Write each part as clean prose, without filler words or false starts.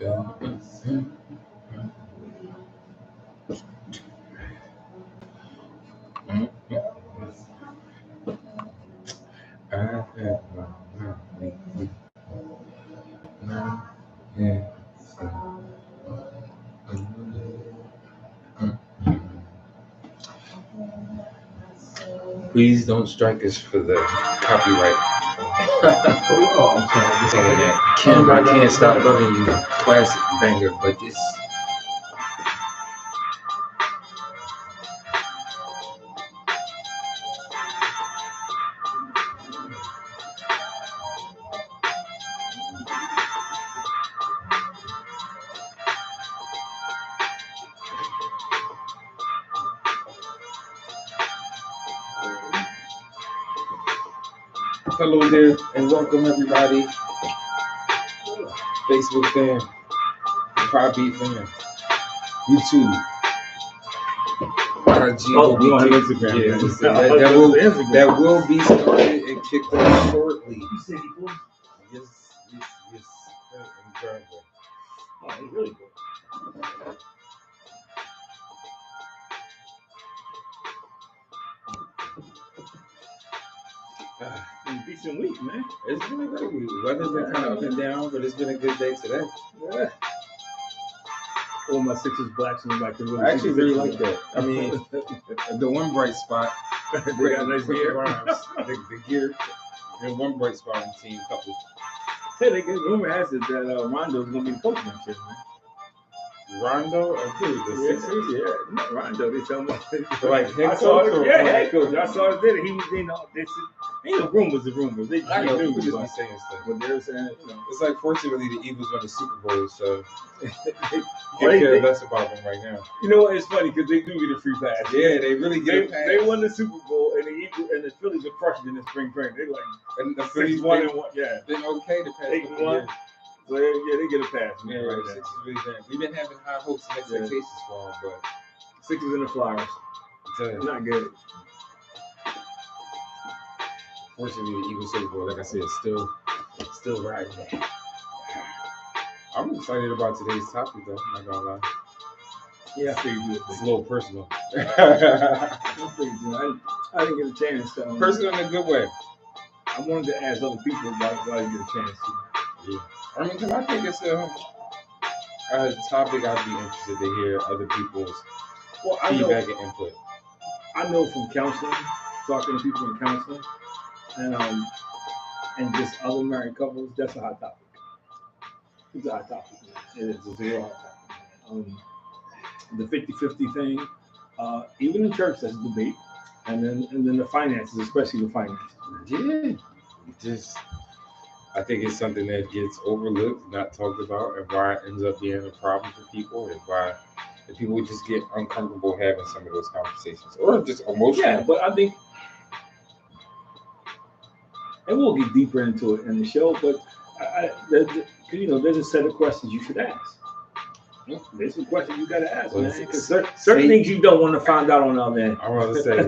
Please don't strike us for the copyright. I can't stop loving you. Classic banger, but this. Hello there, and welcome everybody. Facebook fan, Podbean fan, YouTube, IG. You on Instagram? Yeah, that will be started and kicked off shortly. You said he was? Yes. I'm trying to. Oh, he's really good. Decent week, man. It's been a great week. Weather's been kind of up and down, but it's been a good day today. Yeah. All my Sixers blacks and like the I actually really like that. I mean, the one bright spot, they got nice gear. the gear, and one bright spot on the team. Couple. Hey, they get rumor has it that Rondo's gonna be the coach next year, man. Rondo, the Sixers? Yeah, not Rondo. They tell me like head coach. Head coach. I saw it there. He was they said, ain't no rumors of rumors. They I know people just just be saying stuff. But they're saying, it's like fortunately the Eagles won the Super Bowl, so they care less about them right now. You know what? It's funny because they do get a free pass. Yeah, they really get a pass. They won the Super Bowl, and the Eagles and the Phillies are crushed in the spring training. They like and the Phillies 6-1-1. Yeah, been okay to pass. 8-1. So yeah, they get a pass. Yeah, right. Sixers really been. We've been having high hopes and expectations for them, but Sixers and the Flyers, not good. Fortunately, the Eagles Super Bowl, like I said, still riding there. I'm excited about today's topic, though. I'm not gonna lie. Yeah, I figured you would. It's a little personal. I didn't get a chance. Personal in a good way. I wanted to ask other people about it, but I didn't get a chance to. Yeah. I mean, because I think it's a topic I'd be interested to hear other people's feedback and input. I know from counseling, talking to people in counseling, and just other married couples, that's a hot topic. It's a hot topic. It is. It's a real hot topic. The 50-50 thing, even in church, that's a debate. And then the finances, especially the finances. Yeah. I think it's something that gets overlooked, not talked about, and why it ends up being a problem for people, and why the people just get uncomfortable having some of those conversations, or just emotional. Yeah, but I think, and we'll get deeper into it in the show, but there's a set of questions you should ask. There's some questions you got to ask, man. Because certain things you don't want to find out on our man. I want to say,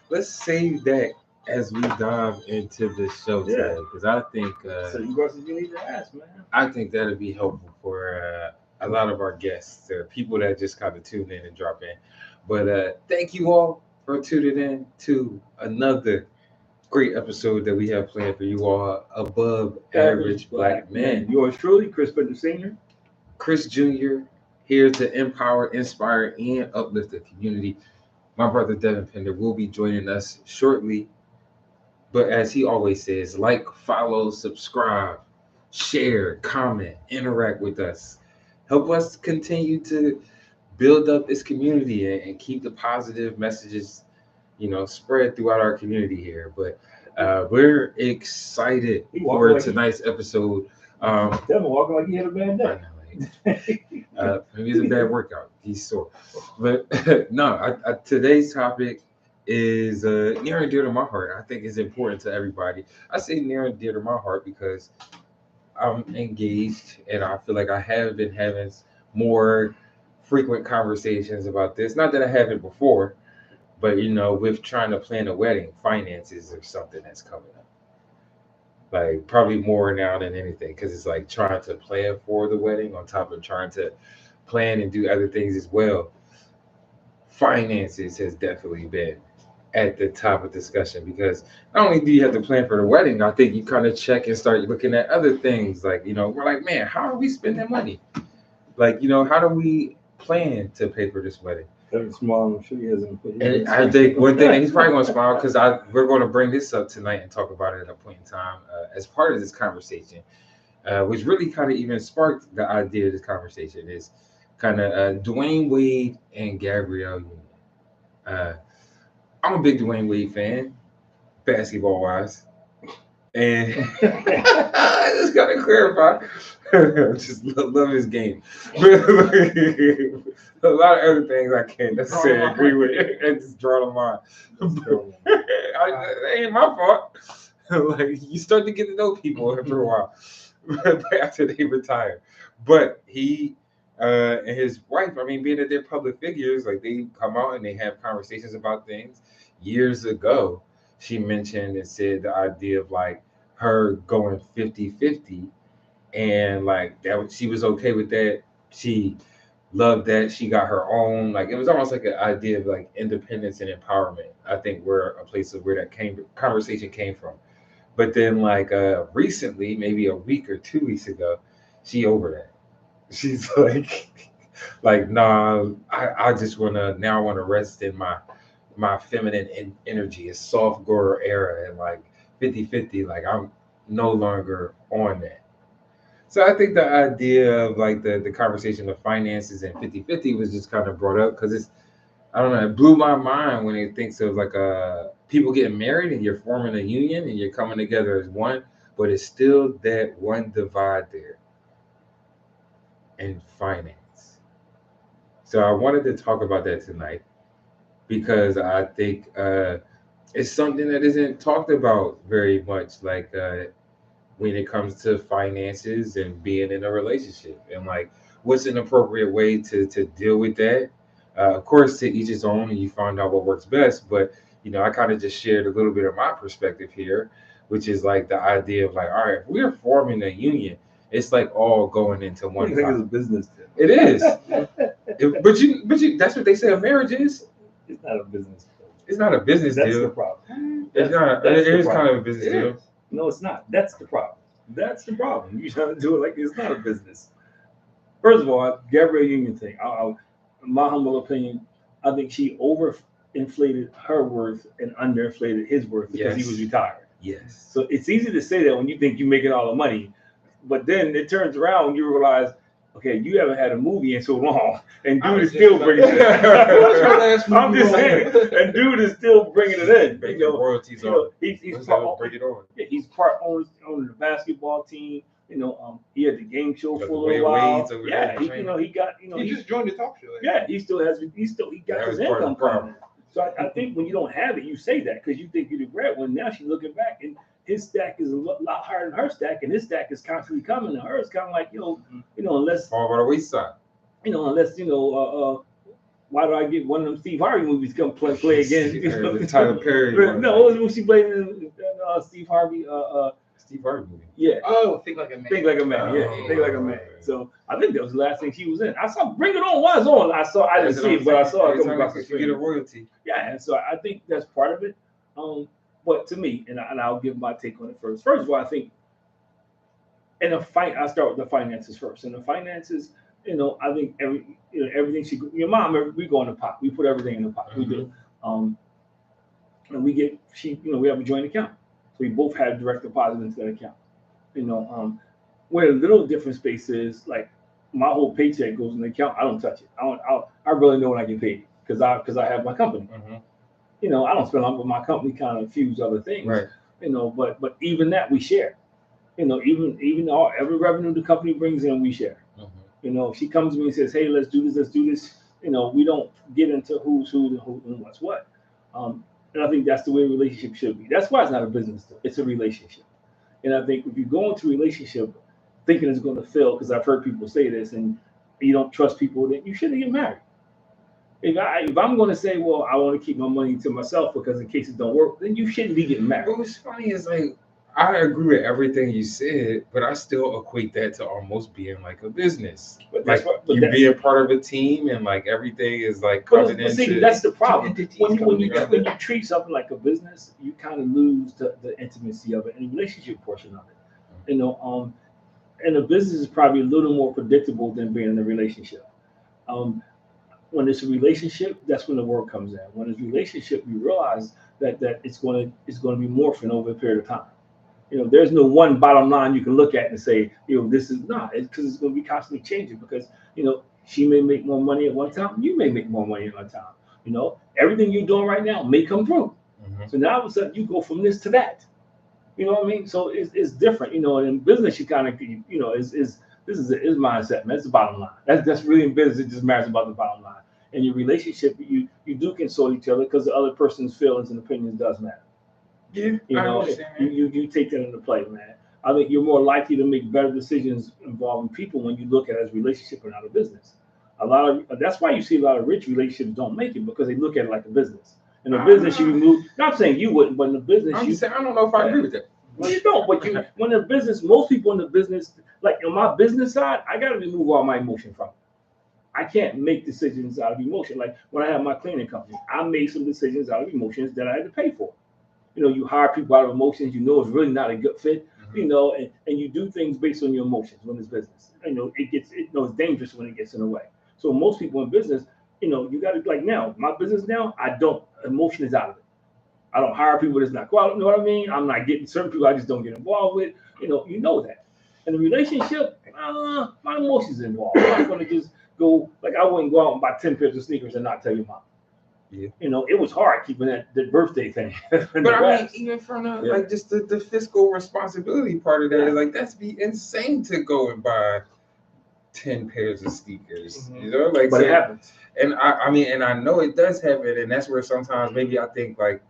let's save that as we dive into the show today, because I think certain questions you need to ask, man. I think that'll be helpful for a lot of our guests, people that just kind of tune in and drop in. But thank you all for tuning in to another great episode that we have planned for you all, Above Average Black Men. Yours truly, Chris Bender Sr., Chris Jr., here to empower, inspire, and uplift the community. My brother Devin Pender will be joining us shortly. But as he always says, like, follow, subscribe, share, comment, interact with us. Help us continue to build up this community and keep the positive messages, spread throughout our community here. But we're excited for tonight's episode. Devin walking like he had a bad day. Maybe it's a bad workout. He's sore. But today's topic is near and dear to my heart. I think it's important to everybody. I say near and dear to my heart because I'm engaged, and I feel like I have been having more frequent conversations about this. Not that I haven't before, but with trying to plan a wedding, finances or something that's coming up. like probably more now than anything, because it's like trying to plan for the wedding on top of trying to plan and do other things as well. Finances has definitely been at the top of discussion, because not only do you have to plan for the wedding, I think you kind of check and start looking at other things. Like, we're like, man, how are we spending money? Like, how do we plan to pay for this wedding? Kevin smile. I'm sure he hasn't put And I think one thing, and he's probably going to smile, because we're going to bring this up tonight and talk about it at a point in time as part of this conversation, which really kind of even sparked the idea of this conversation, is kind of Dwayne Wade and Gabrielle Union. Uh, I'm a big Dwayne Wade fan, basketball wise. And I just gotta clarify. Just love his game. A lot of other things I can't necessarily agree with. And just draw the line. That ain't my fault. Like, you start to get to know people after a while, after they retire. But he and his wife, I mean, being that they're public figures, like, they come out and they have conversations about things. Years ago, she mentioned and said the idea of like her going 50-50, and like that she was okay with that. She loved that. She got her own, like, it was almost like an idea of like independence and empowerment. I think where a place of where that conversation came from. But then like recently, maybe a week or 2 weeks ago, she over that. She's like, nah, I just wanna rest in my feminine energy. It's soft girl era, and like 50-50, like I'm no longer on that. So I think the idea of like the conversation of finances and 50-50 was just kind of brought up, because it's, I don't know, it blew my mind when it thinks of like people getting married and you're forming a union and you're coming together as one, but it's still that one divide there in finance. So I wanted to talk about that tonight, because I think it's something that isn't talked about very much, like when it comes to finances and being in a relationship, and like what's an appropriate way to deal with that. Of course, to each his own, and you find out what works best. But I kind of just shared a little bit of my perspective here, which is like the idea of like, all right, if we're forming a union, it's like all going into one. I think it's a business deal. It is. But you, that's what they say a marriage is. It's not a business deal. It's not a business That's deal. the problem. It's not. It is kind of a business deal. No, it's not. That's the problem. That's the problem. You trying to do it like it's not a business. First of all, Gabrielle Union thing. In my humble opinion, I think she overinflated her worth and underinflated his worth because he was retired. Yes. So it's easy to say that when you think you're making all the money, but then it turns around when you realize, okay, you haven't had a movie in so long, and dude is still bringing it in. I'm just saying, and dude is still bringing it in. Royalties on. He's part, bring it on. Yeah, he's part owner of the basketball team. He had the game show for a little while. Yeah, he got. He just joined the talk show. Yeah, he got his income coming in. So I think when you don't have it, you say that because you think you're the breadwinner. Now she's looking back, and his stack is a lot higher than her stack, and his stack is constantly coming. And hers kind of like, unless all by the wayside. Unless why do I get one of them Steve Harvey movies come play again? Tyler Perry. No, what was when she played in Steve Harvey? Steve Harvey movie. Yeah. Oh, Think Like a Man. Think Like a Man. Yeah, Think Like a Man. So I think that was the last thing she was in. I saw Bring It On was on. I didn't see it, but I saw it come across the screen. You get a royalty. Yeah, and so I think that's part of it. But to me, and I'll give my take on it first. First of all, I think in a fight, I start with the finances first. In the finances, I think everything your mom, we go in the pot. We put everything in the pot. Mm-hmm. We do. And we have a joint account. So we both have direct deposit into that account. Where the little different space is, like my whole paycheck goes in the account. I don't touch it. I really know when I get paid because I have my company. Mm-hmm. I don't spend on, but my company kind of fuels other things. Right. But even that we share. Even every revenue the company brings in, we share. Mm-hmm. If she comes to me and says, "Hey, let's do this," we don't get into who's who and what's what. And I think that's the way a relationship should be. That's why it's not a business deal. It's a relationship. And I think if you go into a relationship thinking it's going to fail, because I've heard people say this, and you don't trust people, then you shouldn't get married. If I'm going to say, well, I want to keep my money to myself because in case it don't work, then you shouldn't be getting married. What's funny is like, I agree with everything you said, but I still equate that to almost being like a business. But that's Like what. But you that's, being part of a team and like everything is like but coming see, into. that's the problem. When you together. when you treat something like a business, you kind of lose the intimacy of it and the relationship portion of it. And a business is probably a little more predictable than being in a relationship. Um, when it's a relationship, that's when the work comes in. When it's a relationship, you realize that it's going to be morphing over a period of time. There's no one bottom line you can look at and say, this is not. It's because it's going to be constantly changing. Because she may make more money at one time, you may make more money at one time. Everything you're doing right now may come through. Mhm. So now all of a sudden you go from this to that. You know what I mean? So it's different. In business you kind of is this is mindset, man. That's the bottom line. That's really in business. It just matters about the bottom line. In your relationship, you do console each other because the other person's feelings and opinions does matter. Yeah, You I know, understand. you take that into play, man. I think you're more likely to make better decisions involving people when you look at it as a relationship and not a business. That's why you see a lot of rich relationships don't make it because they look at it like a business. In a business, you remove. Not saying you wouldn't, but in a business, I'm you just saying I don't know if I agree with that. well, you don't. But when the business, most people in the business, like on my business side, I got to remove all my emotion from it. I can't make decisions out of emotion. Like when I had my cleaning company, I made some decisions out of emotions that I had to pay for. You hire people out of emotions, it's really not a good fit, and you do things based on your emotions when it's business. It's dangerous when it gets in the way. So most people in business, you got to, like now, my business now, I don't, emotion is out of it. I don't hire people that's not qualified, you know what I mean? I'm not getting certain people I just don't get involved with, that. In a relationship, my emotions involved. I'm not going to just go, like I wouldn't go out and buy 10 pairs of sneakers and not tell your mom. Yeah. It was hard keeping that birthday thing. But I mean, even from like just the fiscal responsibility part of that, like that's be insane to go and buy 10 pairs of sneakers. Mm-hmm. Like but so, it happens. And I mean, and I know it does happen, and that's where sometimes maybe I think like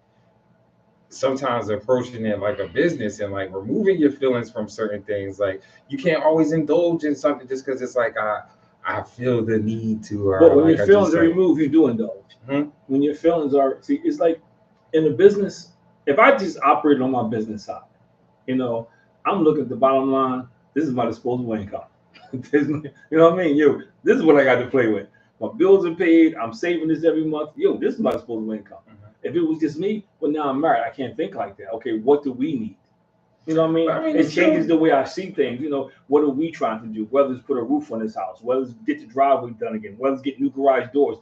sometimes approaching it like a business and like removing your feelings from certain things, like you can't always indulge in something just because it's like I feel the need to, or But when like your I feelings just are like. removed, you do indulge. Mhm. When your feelings are, see, it's like in a business, if I just operate on my business side, you know, I'm looking at the bottom line. This is my disposable income. You know what I mean? This is what I got to play with. My bills are paid. I'm saving this every month. This is my disposable income. If it was just me, well, now I'm married. I can't think like that. Okay, what do we need? You know what I mean? But I mean, It changes the way I see things. What are we trying to do? Whether it's put a roof on this house, whether it's get the driveway done again, whether it's get new garage doors.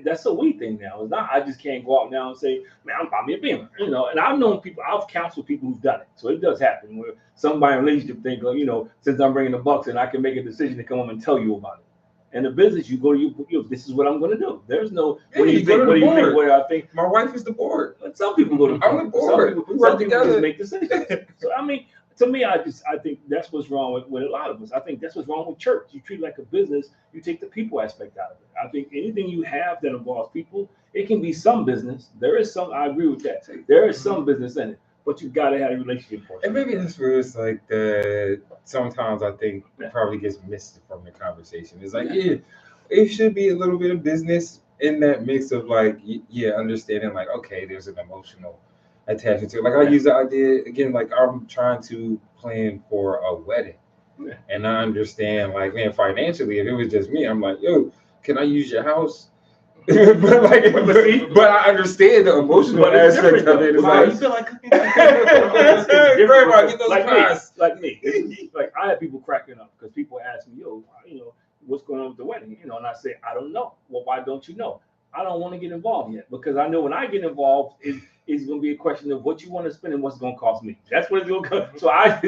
That's a we thing now. It's not. I just can't go out now and say, "Man, I'm buying me a Beamer." And I've known people. I've counseled people who've done it. So it does happen where somebody in a relationship think, since I'm bringing the bucks, and I can make a decision to come home and tell you about it. In the business, you go to this is what I'm going to do. There's no. What do you think? What do you think? What do I think? My wife is the board. But some people go to I'm the board. We work together. Just make decisions. So I mean, to me, I think that's what's wrong with a lot of us. I think that's what's wrong with church. You treat it like a business. You take the people aspect out of it. I think anything you have that involves people, it can be some business. There is some. I agree with that. There is some business in it, but you got to have a relationship portion. And maybe that's where it's like sometimes I think probably gets missed from the conversation. It's like, it should be a little bit of business in that mix of like, understanding like, okay, there's an emotional attachment to it. Like I use the idea again, like I'm trying to plan for a wedding. And I understand, like, man, financially, if it was just me, I'm like, yo, can I use your house? but I understand the emotional aspect of it. It's like, you feel like cooking? Grandma, get those pies. Like me. Like I have people cracking up because people ask me, what's going on with the wedding? And I say, I don't know. Well, why don't you know? I don't want to get involved yet because I know when I get involved, it's going to be a question of what you want to spend and what's going to cost me. That's what it's going to cost. So I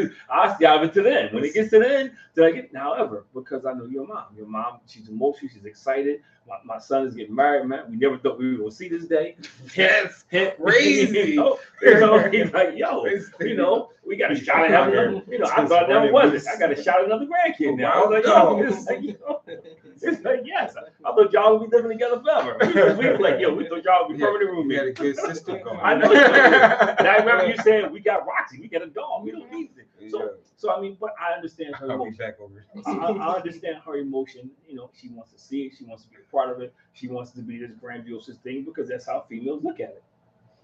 dive it to the end. When it gets to the end, however, because I know your mom, she's emotional, she's excited. My son is getting married, man. We never thought we were going to see this day. Yes, crazy. He's like, we got a shot at having I thought that was it. I got a shot at another grandkid now. I was like, it's like, yes. I thought y'all would be living together forever. We were like, we thought y'all would be permanent roommates. We had a good system going. I know. And I remember you saying we got Roxy, we got a dog, we don't need it. So I mean, but I understand her emotion. I understand her emotion. She wants to see it. She wants to be a part of it. She wants to be this grandiose thing because that's how females look at it.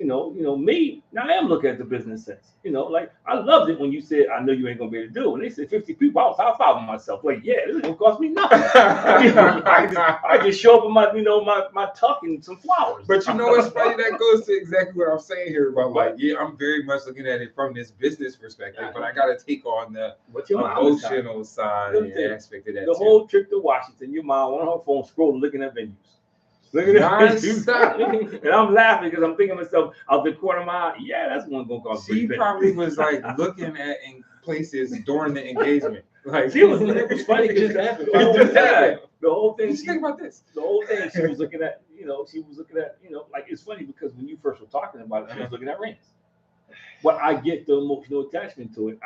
Me, now I am looking at the business sense. Like I loved it when you said, I know you ain't gonna be able to do it. When they said 50 people, I was high-fiving myself. Like, yeah, this ain't gonna cost me nothing. I just show up with my tuck and some flowers. But it's funny, that goes to exactly what I'm saying here about like, yeah, I'm very much looking at it from this business perspective, but I gotta take on the emotional side and aspect of that. The whole trip to Washington, your mom on her phone scrolling, looking at venues. Look at that. And I'm laughing because I'm thinking to myself out the corner of my eye, yeah, that's one gonna cost. She probably was like looking at in places during the engagement. Like it was funny because it just happened. The whole thing. Just think about this. The whole thing she was looking at, like it's funny because when you first were talking about it, she was looking at rings. But I get the emotional attachment to it.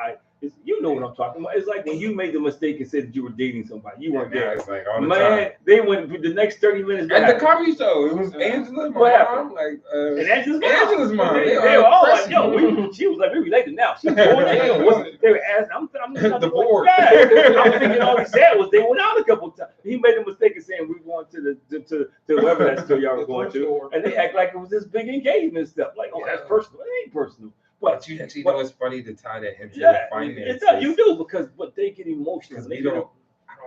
You know what I'm talking about. It's like when you made the mistake and said that you were dating somebody. You weren't there. It's like all the time. They went the next 30 minutes. At the comedy show, it was Angela's mom. And Angela's mom. They were all like, yo, she was like, we related now. She was born. They were asking, I'm the board. I'm thinking all he said was they went out a couple times. He made a mistake of saying we're going to whoever that store y'all were going to. And they act like it was this big engagement stuff. Like, oh, that's personal. It ain't personal. But you actually know it's funny to tie that into the finances. You do because they get emotional. I don't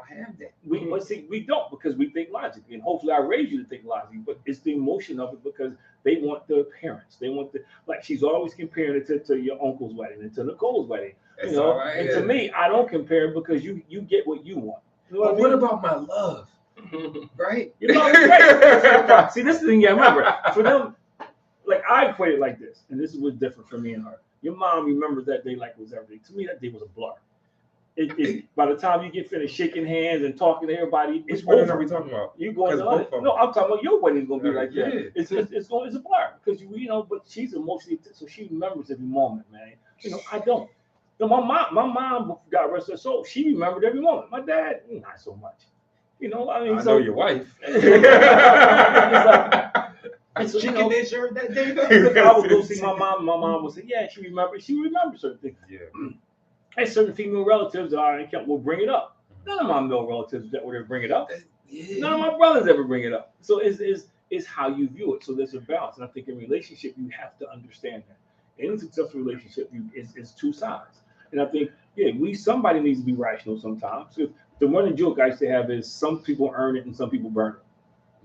have that. We don't because we think logically, and hopefully I raise you to think logically. But it's the emotion of it because they want the parents. They want she's always comparing it to your uncle's wedding and to Nicole's wedding. That's And to me, I don't compare it because you get what you want. What about my love? Right? Your love is great. See, this is the thing you remember. For them, like I equate it like this, and this is what's different for me and her. Your mom remembers that day like it was everything. To me, that day was a blur. By the time you get finished shaking hands and talking to everybody, which wedding are we talking about? You going to no? I'm talking about your wedding's gonna be like that. It's a blur because but she's emotionally, so she remembers every moment, man. I don't. My mom got rest of her soul. She remembered every moment. My dad, not so much. I know your wife. She can insure that day. I would go see my mom. My mom would say, "Yeah, she remembers certain things." Yeah. And certain female relatives that will bring it up. None of my male relatives that would ever bring it up. Yeah. None of my brothers ever bring it up. So it's how you view it. So there's a balance, and I think in relationship you have to understand that. In a successful relationship, it's two sides, and I think somebody needs to be rational sometimes. So the running joke I used to have is some people earn it and some people burn it.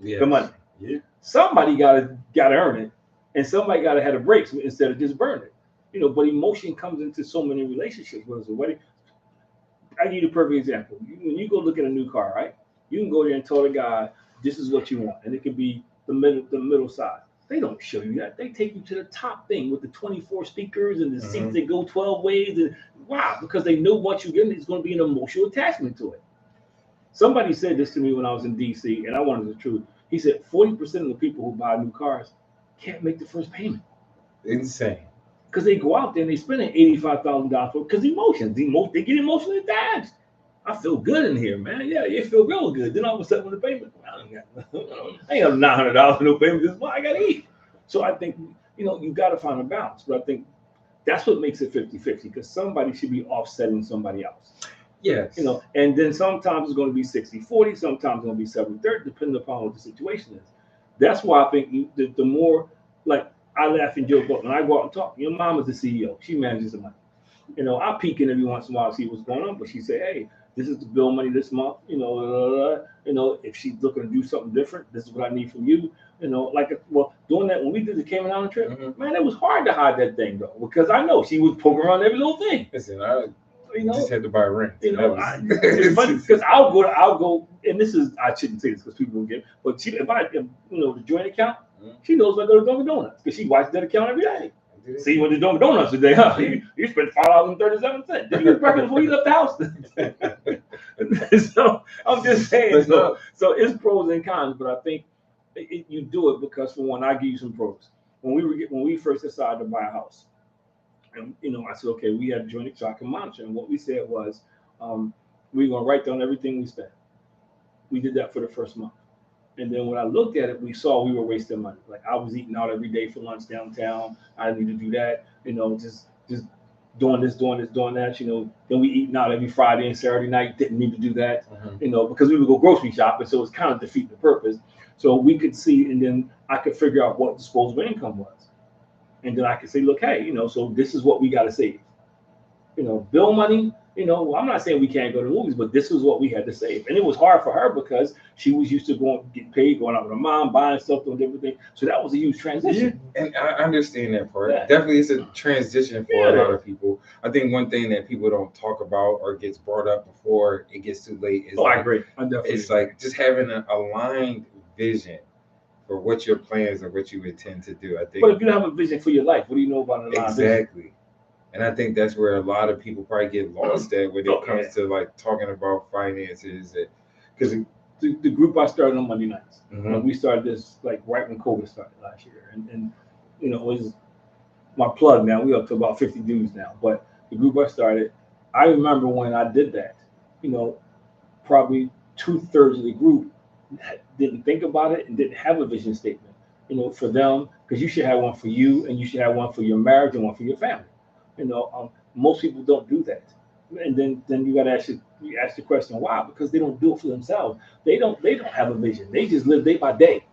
Yeah. The money. Yeah. Somebody gotta earn it, and somebody gotta have a break instead of just burn it. But emotion comes into so many relationships. Whether it's a wedding, I give you the perfect example. When you go look at a new car, right? You can go there and tell the guy, "This is what you want," and it could be the middle side. They don't show you that. They take you to the top thing with the 24 speakers and the seats that go 12 ways. And wow, because they know what you get, it's going to be an emotional attachment to it. Somebody said this to me when I was in D.C., and I wanted the truth. He said 40% of the people who buy new cars can't make the first payment. Insane. Because they go out there and they spend $85,000 for it because emotions. They get emotionally attached. I feel good in here, man. Yeah, you feel real good. Then all of a sudden, when the payment, I ain't got $900 no payment this month. I got to eat. So I think, you got to find a balance. But I think that's what makes it 50-50 because somebody should be offsetting somebody else. Yes. And then sometimes it's going to be 60-40, sometimes it's going to be 70-30, depending upon what the situation is. That's why I think the more, like, I laugh and joke, but when I go out and talk, your mom is the CEO. She manages the money. I peek in every once in a while to see what's going on, but she say, hey, this is the bill money this month. If she's looking to do something different, this is what I need from you. Doing that when we did the Cayman Island trip, man, it was hard to hide that thing though, because I know she was poking around every little thing. Listen, I just had to buy a ring. It's funny because I'll go, and this is I shouldn't say this because people will get, but if I the joint account, she knows I go to Dunkin' Donuts because she watches that account every day. See what the Dunkin' Donuts today, huh? You spent $5.37. Did you get breakfast before you left the house? So I'm just saying. So it's pros and cons, but I think you do it because for one, I give you some pros. When we first decided to buy a house, and I said, okay, we have joint account, so I can monitor. And what we said was, we're gonna write down everything we spent. We did that for the first month. And then when I looked at it, we saw we were wasting money. Like I was eating out every day for lunch downtown. I didn't need to do that. Just doing this, doing that. Then we eating out every Friday and Saturday night. Didn't need to do that. Because we would go grocery shopping, so it's kind of defeating the purpose. So we could see, and then I could figure out what disposable income was. And then I can say, look, hey, so this is what we got to save. Bill money. I'm not saying we can't go to movies, but this was what we had to save. And it was hard for her because she was used to getting paid, going out with her mom, buying stuff, doing different things. So that was a huge transition. Yeah. And I understand that part. Yeah. Definitely it's a transition for a lot of people. I think one thing that people don't talk about or gets brought up before it gets too late is I agree. It's like just having an aligned vision for what your plans and what you intend to do. I think. But if you don't have a vision for your life, what do you know about an aligned vision? Exactly. And I think that's where a lot of people probably get lost at when it comes to like talking about finances. Because the group I started on Monday nights, we started this like right when COVID started last year. And it was my plug now. We're up to about 50 dudes now. But the group I started, I remember when I did that, probably 2/3 of the group didn't think about it and didn't have a vision statement, for them, because you should have one for you and you should have one for your marriage and one for your family. Most people don't do that, and then you got to ask the question why? Because they don't do it for themselves. They don't have a vision. They just live day by day,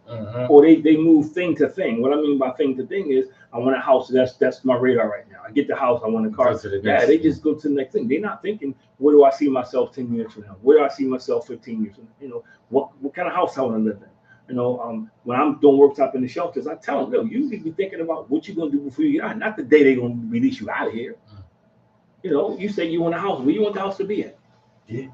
or they move thing to thing. What I mean by thing to thing is I want a house. That's my radar right now. I get the house. I want a car. They just go to the next thing. They're not thinking, where do I see myself 10 years from now? Where do I see myself 15 years from now? What kind of house I want to live in. When I'm doing workshop in the shelters, I tell them, you need to be thinking about what you're going to do before you get out. Not the day they're going to release you out of here. You say you want a house. Where you want the house to be at? Yeah.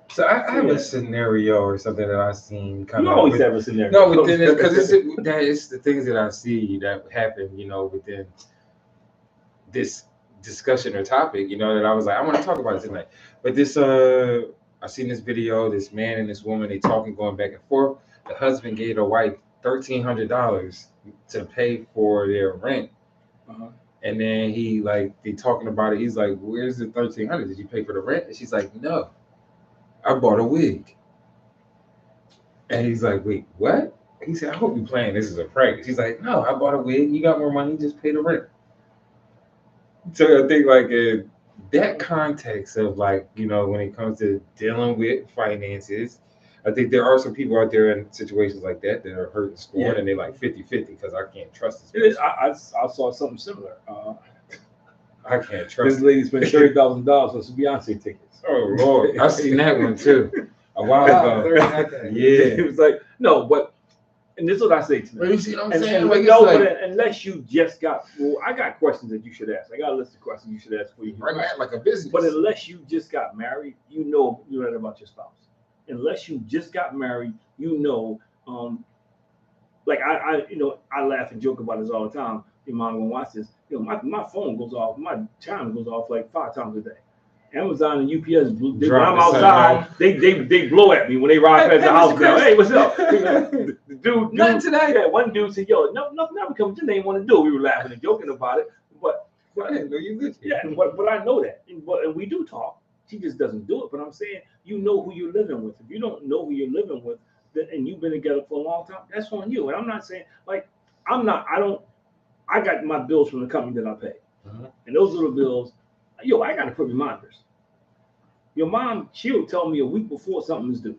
So I have a scenario or something that I've seen kind of. You always have a scenario. No, because it's the things that I see that happen, within this discussion or topic, that I was like, I want to talk about it tonight. But this, I seen this video, this man and this woman, they talking, going back and forth. The husband gave the wife $1,300 to pay for their rent. And then they talking about it. He's like, where's the $1,300? Did you pay for the rent? And she's like, no, I bought a wig. And he's like, wait, what? He said, I hope you're playing this is a prank. She's like, no, I bought a wig. You got more money, just pay the rent. So I think that context of when it comes to dealing with finances, I think there are some people out there in situations like that are hurt and scorned, and they're like 50-50 because I can't trust this. I saw something similar. I can't trust. This lady spent $30,000 on some Beyonce tickets. Oh Lord, I seen that one too a while ago. Yeah, it was like no, but and this is what I say to them. Well, you see what I'm saying? But unless you just got, I got questions that you should ask. I got a list of questions you should ask for you. Right, like a business. But unless you just got married, you right about your spouse. Unless you just got married, like I laugh and joke about this all the time. Your mom gonna watch this. My phone goes off, my chime goes off like 5 times a day. Amazon and UPS, when I'm outside, they blow at me when they ride past the house. Hey, what's up? Dude, nothing today. Yeah, one dude said, nothing ever comes. Just ain't want to do. We were laughing and joking about it, but I didn't know you lived here. Yeah, but I know that, and we do talk. She just doesn't do it. But I'm saying, who you're living with. If you don't know who you're living with, and you've been together for a long time, that's on you. And I'm not saying I got my bills from the company that I pay, and those little bills. I got to put reminders. Your mom, she'll tell me a week before something is due.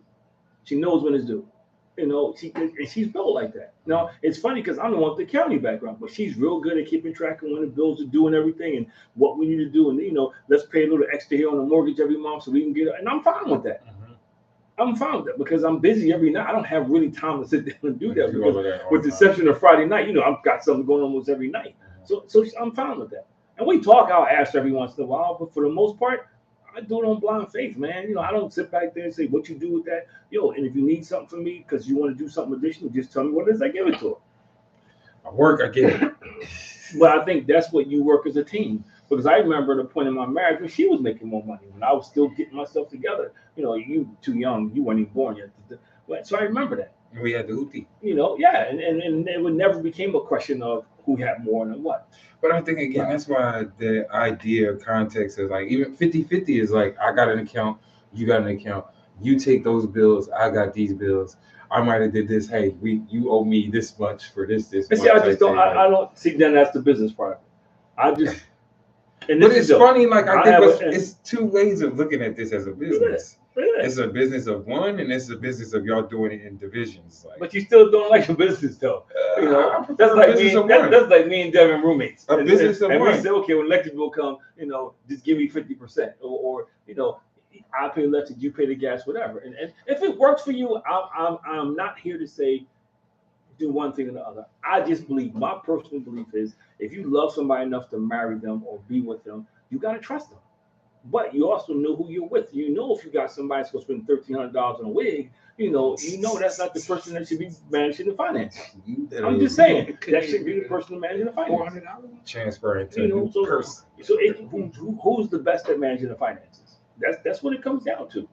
She knows when it's due. She's built like that. Now, it's funny because I'm the one with the county background, but she's real good at keeping track of when the bills are due and everything and what we need to do. And, let's pay a little extra here on the mortgage every month so we can get it. And I'm fine with that. I'm fine with that because I'm busy every night. I don't have really time to sit down and do that. Because with the exception of Friday night, I've got something going on almost every night. So I'm fine with that. And we talk, I'll ask every once in a while, but for the most part, I do it on blind faith, man. I don't sit back there and say, what you do with that? And if you need something from me because you want to do something additional, just tell me what it is. I give it to her. I work, I get it. But I think that's what you work as a team. Because I remember the point in my marriage when she was making more money, when I was still getting myself together. You too young, you weren't even born yet. So I remember that. We had the hoopty. And it would never became a question of who had more than what. But I think, again, that's why the idea of context is even 50-50 is I got an account, you got an account. You take those bills, I got these bills. I might have did this. Hey, you owe me this much for this. And see, I just don't. I don't see. Then that's the business part. I just. But it's funny. I think it's 2 ways of looking at this as a business. It's a business of one, and it's a business of y'all doing it in divisions. Like, but you still don't like a business though. You know, that's like me. That's like me and Devin roommates. A business of one. And we say, okay, when electric bill come, you know, just give me 50%, or you know, I pay electric, you pay the gas, whatever. And if it works for you, I'm not here to say do one thing or the other. I just believe, my personal belief is, if you love somebody enough to marry them or be with them, you gotta trust them. But you also know who you're with. You know, if you got somebody that's gonna spend $1,300 on a wig, you know that's not the person that should be managing the finances. I'm just saying that should be the person managing the finances. Transferring to person. So who's the best at managing the finances? That's what it comes down to.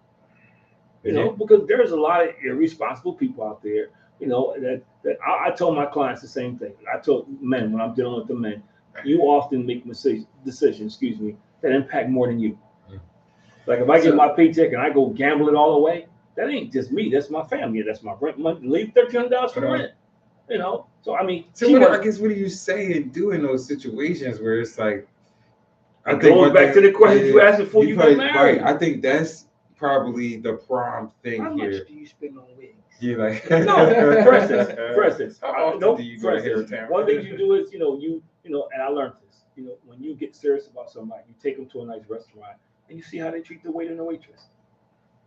You know, because there's a lot of irresponsible people out there. You know, that I told my clients the same thing. I told men, when I'm dealing with the men, you often make decisions, that impact more than you. Like if I get my paycheck and I go gamble it all away, that ain't just me. That's my family. That's my rent money. Leave $1,300 for rent. You know, so I mean, so I guess what do you say and do in those situations where it's like, I think going back to the question you asked before you get married. Right. I think that's probably the prime thing How here. much do you spend on wigs? You like no, for instance, one thing you do is, you know, and I learned this, you know, when you get serious about somebody, you take them to a nice restaurant and you see how they treat the waiter and the waitress.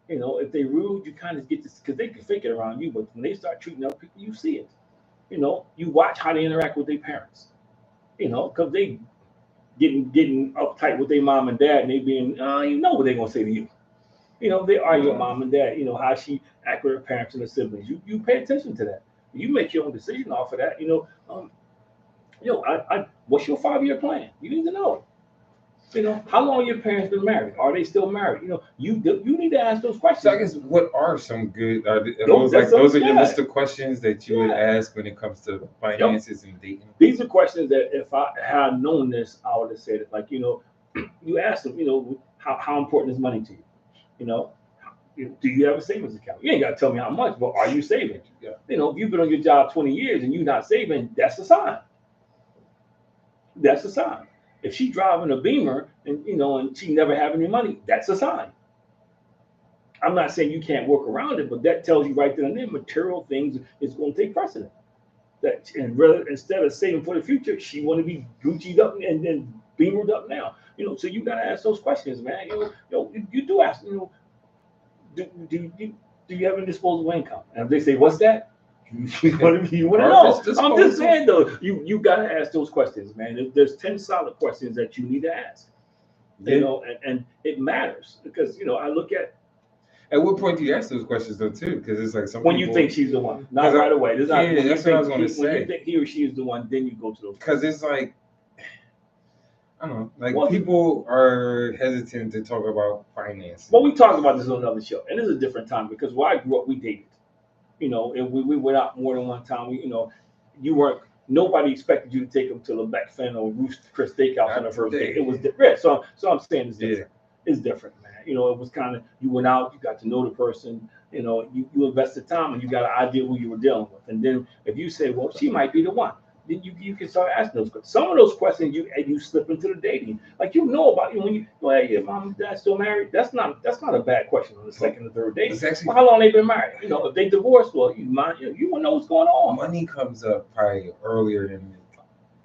You know, if they rude, you kind of get this, because they can fake it around you, but when they start treating other people, you see it. You know, you watch how they interact with their parents. You know, because they getting uptight with their mom and dad, and they being, you know what they're gonna say to you. You know, they are your mom and dad. You know how she act with her parents and her siblings. You pay attention to that. You make your own decision off of that. You know, what's your 5-year plan? You need to know. You know, how long your parents been married? Are they still married? You know, you need to ask those questions. So I guess what are some good? Those are your list of questions that you would ask when it comes to finances and dating. These are questions that if I had known this, I would have said it. Like, you know, you ask them, you know, how important is money to you? You know, do you have a savings account? You ain't got to tell me how much, but are you saving? Yeah. You know, if you've been on your job 20 years and you're not saving, that's a sign. That's a sign. If she's driving a Beamer and, you know, and she never have any money, that's a sign. I'm not saying you can't work around it, but that tells you right then and there, material things is going to take precedent. That, and rather, instead of saving for the future, she want to be Gucci'd up and then Beamered up now. You know, so you got to ask those questions, man. You know, you do ask, you know, do you have any disposable income? And if they say, what's that? You want to know. I'm just saying, though, you got to ask those questions, man. There's 10 solid questions that you need to ask. You know, and it matters because, you know, I look at what point do you ask those questions, though, too? Because it's like some when you think she's the one, not right away. That's what I was going to say. When you think he or she is the one, then you go to those. Because it's like, I don't know, like people are hesitant to talk about finance. Well, we talked about this on another show, and this is a different time because where I grew up, we dated. You know, and we went out more than one time. Nobody expected you to take them to the Black Fin or Rooster Chris Steakhouse on the first date. It was different. So I'm saying it's different. It's different, man. You know, it was kind of, you went out, you got to know the person, you know, you invested time and you got an idea who you were dealing with. And then if you say, well, she might be the one, then you can start asking those questions. Some of those questions you slip into the dating. Like, you know about, when you go, hey, your mom and dad still married? That's not a bad question on the second or third date. Well, how long they been married? You know, if they divorced, well, you want to know what's going on. Money comes up probably earlier than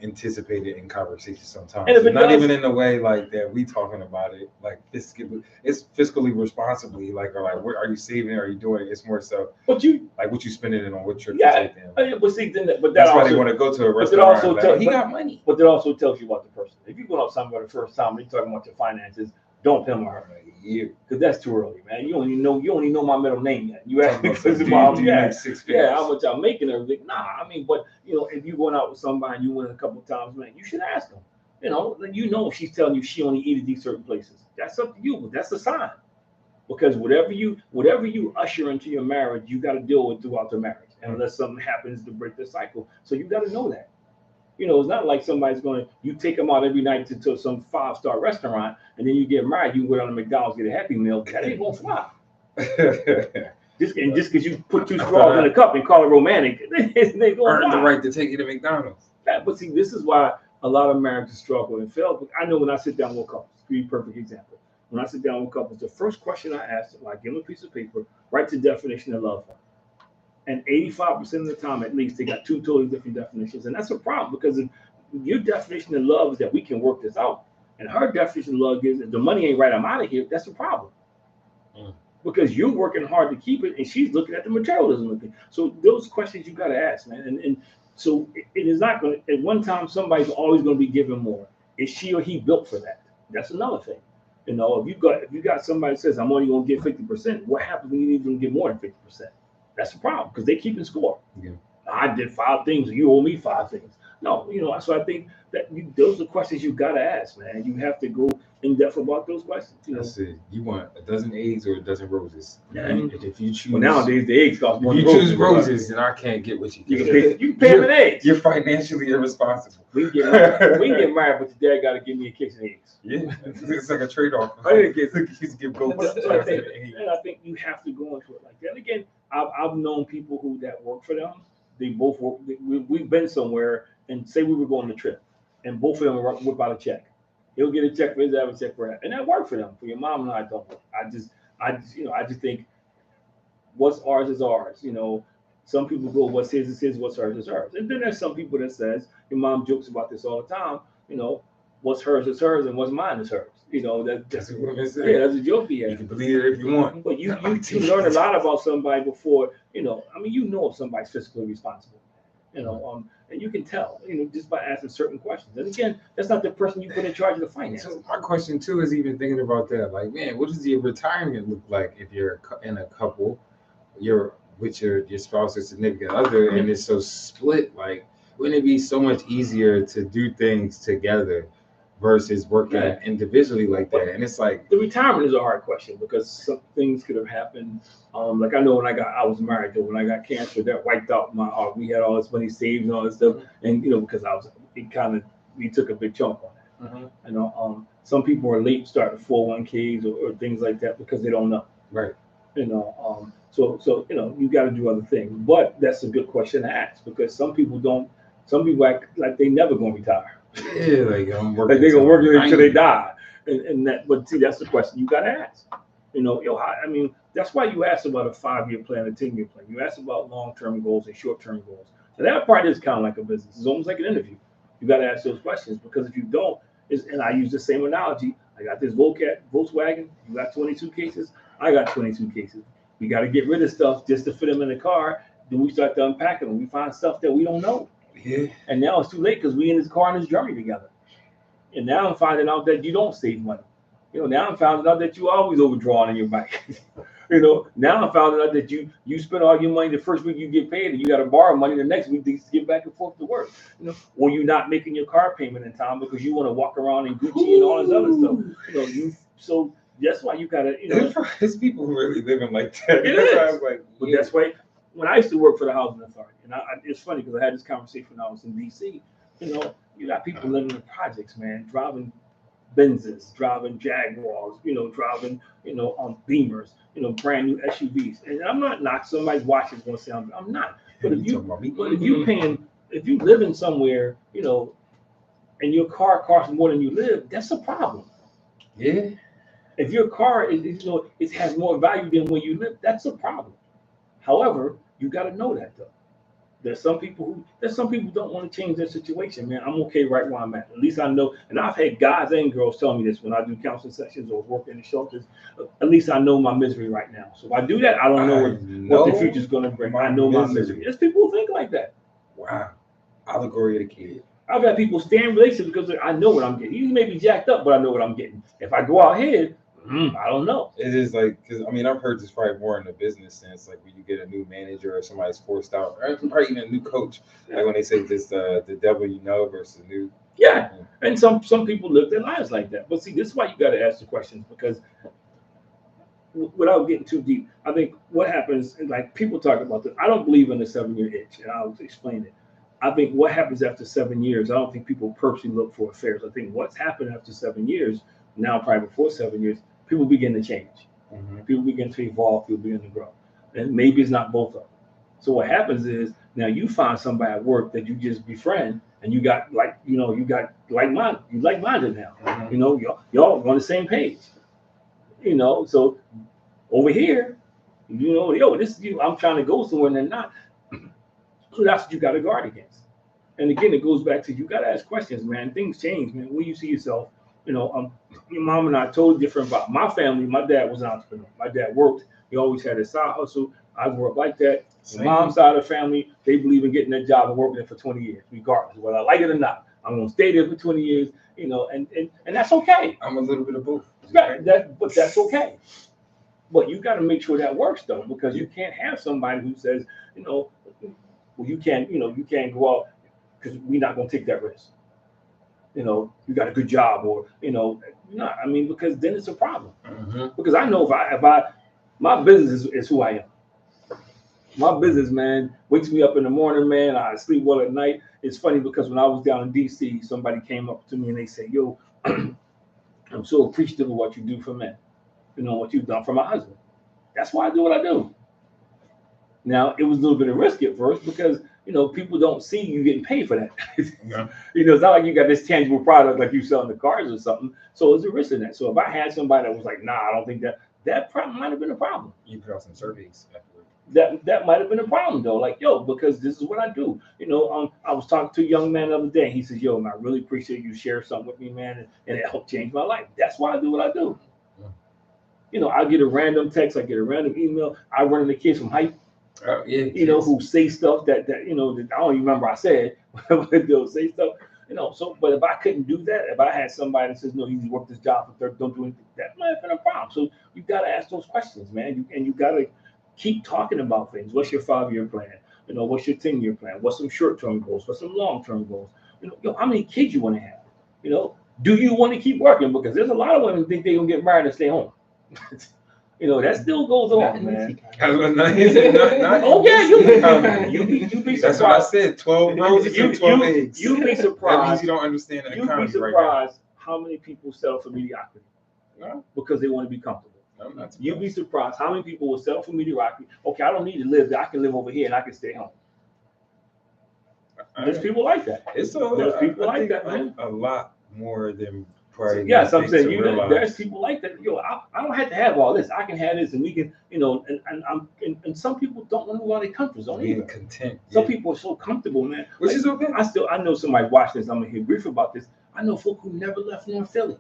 anticipated in conversation sometimes. And not even in the way like that we talking about it, like it's fiscally responsibly, like, or like, what are you saving? Are you doing it? It's more so what you spending it on, what trip you take them. But see, that's why they want to go to a restaurant. But also he got money. But it also tells you about the person. If you go out somewhere the first time and you're talking about your finances, don't him or her. Because that's too early, man. You only know my middle name yet. You ask me because how much I'm making everything. Nah, I mean, but you know, if you going out with somebody and you went a couple of times, man, you should ask them. You know, if she's telling you she only eats at these certain places. That's up to you, but that's a sign. Because whatever you usher into your marriage, you got to deal with throughout the marriage, unless something happens to break the cycle. So you got to know that. You know, it's not like somebody's you take them out every night to some 5-star restaurant, and then you get married, you go down to McDonald's, get a Happy Meal. That ain't gonna fly. just because you put 2 straws in a cup and call it romantic, they gonna earn the right to take you to McDonald's. But see, this is why a lot of marriages struggle and fail. I know when I sit down with couples, to be a perfect example. when I sit down with couples, the first question I ask them, I give them a piece of paper, write the definition of love. And 85% of the time, at least, they got two totally different definitions. And that's a problem because if your definition of love is that we can work this out, and her definition of love is that the money ain't right, I'm out of here, that's a problem. Because you're working hard to keep it, and she's looking at the materialism. So those questions you got to ask, man. And so it is not going to, at one time, somebody's always going to be given more. Is she or he built for that? That's another thing. You know, if you got somebody that says, I'm only going to give 50%, what happens when you need them to give more than 50%? That's the problem, because they keep score. Yeah. I did 5 things, you owe me 5 things. No, you know, so I think that those are questions you got to ask, man. You have to go in depth about those questions. You know? That's it. You want a dozen eggs or a dozen roses? Yeah. And if you choose, well, nowadays the eggs cost more. If you choose roses, then I can't get what you get. You can pay them in eggs. You're financially irresponsible. We can get married, but your dad got to give me a case of eggs. Yeah, it's like a trade-off. I didn't get give gold. And I think you have to go into it like that. Again, I've known people who that work for them. They both work. We've been somewhere and say we were going on a trip, and both of them whip out a check. He'll get a check for his, have a check for that, and that worked for them. For your mom and I don't. I just think what's ours is ours. You know, some people go, what's his is his, what's hers is hers. And then there's some people that says, your mom jokes about this all the time. You know, what's hers is hers, and what's mine is hers. You know, that's what women say. Yeah, that's a joke. Yeah, you can believe it if you want. But you learn a lot about somebody before. You know, I mean, you know if somebody's fiscally responsible. You know, and you can tell, you know, just by asking certain questions. And again, that's not the person you put in charge of the finance. So my question too is even thinking about that. Like, man, what does your retirement look like if you're in a couple, you're with your spouse or significant other, and it's so split? Like, wouldn't it be so much easier to do things together versus working individually like that? And it's like, the retirement is a hard question because some things could have happened. Like I know when I was married, though, when I got cancer, that wiped out my we had all this money saved and all this stuff, and you know, because we took a big chunk on that. You know, some people are late starting 401ks or things like that because they don't know. Right. You know, so you know, you got to do other things. But that's a good question to ask because some people don't. Some people act like they never gonna retire. Yeah, like I'm working. Like they're gonna work until they die, and that. But see, that's the question you gotta ask. You know, I mean, that's why you ask about a 5-year plan, a 10-year plan. You ask about long-term goals and short-term goals. And that part is kind of like a business. It's almost like an interview. You gotta ask those questions because if you don't, and I use the same analogy. I got this Volkswagen. You got 22 cases. I got 22 cases. We got to get rid of stuff just to fit them in the car. Then we start to unpack them. We find stuff that we don't know. Yeah. And now it's too late because we in this car on this journey together. And now I'm finding out that you don't save money. You know, now I'm finding out that you always overdrawing on your bike. You know, now I'm finding out that you spend all your money the first week you get paid, and you got to borrow money the next week to get back and forth to work. You know, or you're not making your car payment in time because you want to walk around in Gucci and all this other stuff. You know, so that's why you gotta. You know, there's people who really living like that. It is. I was like, but that's why. When I used to work for the housing authority, and it's funny because I had this conversation when I was in DC. You know, you got people living in projects, man, driving Benzes, driving Jaguars, you know, driving, you know, Beamers, you know, brand new SUVs. And I'm not knocking somebody's watch is going to say I'm not. But if you living somewhere, you know, and your car costs more than you live, that's a problem. Yeah. If your car is, you know, it has more value than where you live, that's a problem. However, you got to know that though. There's some people who don't want to change their situation, man. I'm okay right where I'm at. At least I know, and I've had guys and girls tell me this when I do counseling sessions or work in the shelters. At least I know my misery right now. So if I do that, I don't know what the future's going to bring. I know my misery. There's people who think like that. Wow. Allegory of the kid. I've had people stay in relationships because I know what I'm getting. You may be jacked up, but I know what I'm getting. If I go out here, I don't know. It is like, because I mean, I've heard this probably more in the business sense, like when you get a new manager or somebody's forced out, or probably even a new coach, like when they say this, the devil you know versus new. Yeah, and some people live their lives like that. But see, this is why you got to ask the questions because without getting too deep, I think what happens, and like people talk about this, I don't believe in the 7-year itch, and I'll explain it. I think what happens after 7 years, I don't think people purposely look for affairs. I think what's happened after 7 years, now probably before 7 years, people begin to change. People begin to evolve, people begin to grow. And maybe it's not both of them. So what happens is now you find somebody at work that you just befriend and you got like-minded now. You know, y'all on the same page. You know, so over here, you know, yo, this you. I'm trying to go somewhere and they're not. So that's what you got to guard against. And again, it goes back to you got to ask questions, man. Things change, man. When you see yourself, you know, your mom and I totally different about my family. My dad was an entrepreneur. My dad worked. He always had a side hustle. I grew up like that. The mom's side of the family, they believe in getting that job and working there for 20 years, regardless whether I like it or not. I'm gonna stay there for 20 years, you know, and that's okay. I'm a little bit of both. Right, but that's okay. But you got to make sure that works though, because you can't have somebody who says, you know, well, you can't go out because we're not gonna take that risk. You know, you got a good job, or you know, not. I mean, because then it's a problem. Because I know if I my business is who I am. My business, man, wakes me up in the morning, man. I sleep well at night. It's funny because when I was down in DC, somebody came up to me and they said, yo, I'm so appreciative of what you do for men. You know, what you've done for my husband. That's why I do what I do. Now, it was a little bit of risk at first because, you know, people don't see you getting paid for that. Yeah. You know, it's not like you got this tangible product like you selling the cars or something. So it's a risk in that. So if I had somebody that was like, nah, I don't think that problem might have been a problem. You put out some surveys afterwards. That might have been a problem though. Like, yo, because this is what I do. You know, I was talking to a young man the other day. He says, yo, man, I really appreciate you share something with me, man, and it helped change my life. That's why I do what I do. Yeah. You know, I get a random text, I get a random email. I run into kids from high, you know, who say stuff that you know that I don't even remember I said, but they'll say stuff. You know, so but if I couldn't do that, if I had somebody that says, no, you need to work this job for 30, don't do anything, that might have been a problem. So you got to ask those questions, man. You got to keep talking about things. What's your 5-year plan? You know, what's your 10-year plan? What's some short-term goals? What's some long-term goals? You know, how many kids you want to have? You know, do you want to keep working? Because there's a lot of women who think they're gonna get married and stay home. You know, that still goes on, man. Oh yeah, you be surprised. That's what I said. 12 roses and 12 eggs. You'd be surprised. That means you don't understand the economy. You'd be surprised how many people settle for mediocrity because they want to be comfortable. You'd be surprised how many people will settle for mediocrity. Okay, I don't need to live there. I can live over here and I can stay home. There's people like that. There's people like that, man. A lot more than probably. Yes, I'm saying there's people like that. Yo, I don't have to have all this. I can have this, and we can, you know, and some people don't want to move out of their comfort zone either. Content. Some people are so comfortable, man. Which is okay. I know somebody watching this. I'm gonna hear brief about this. I know folk who never left North Philly,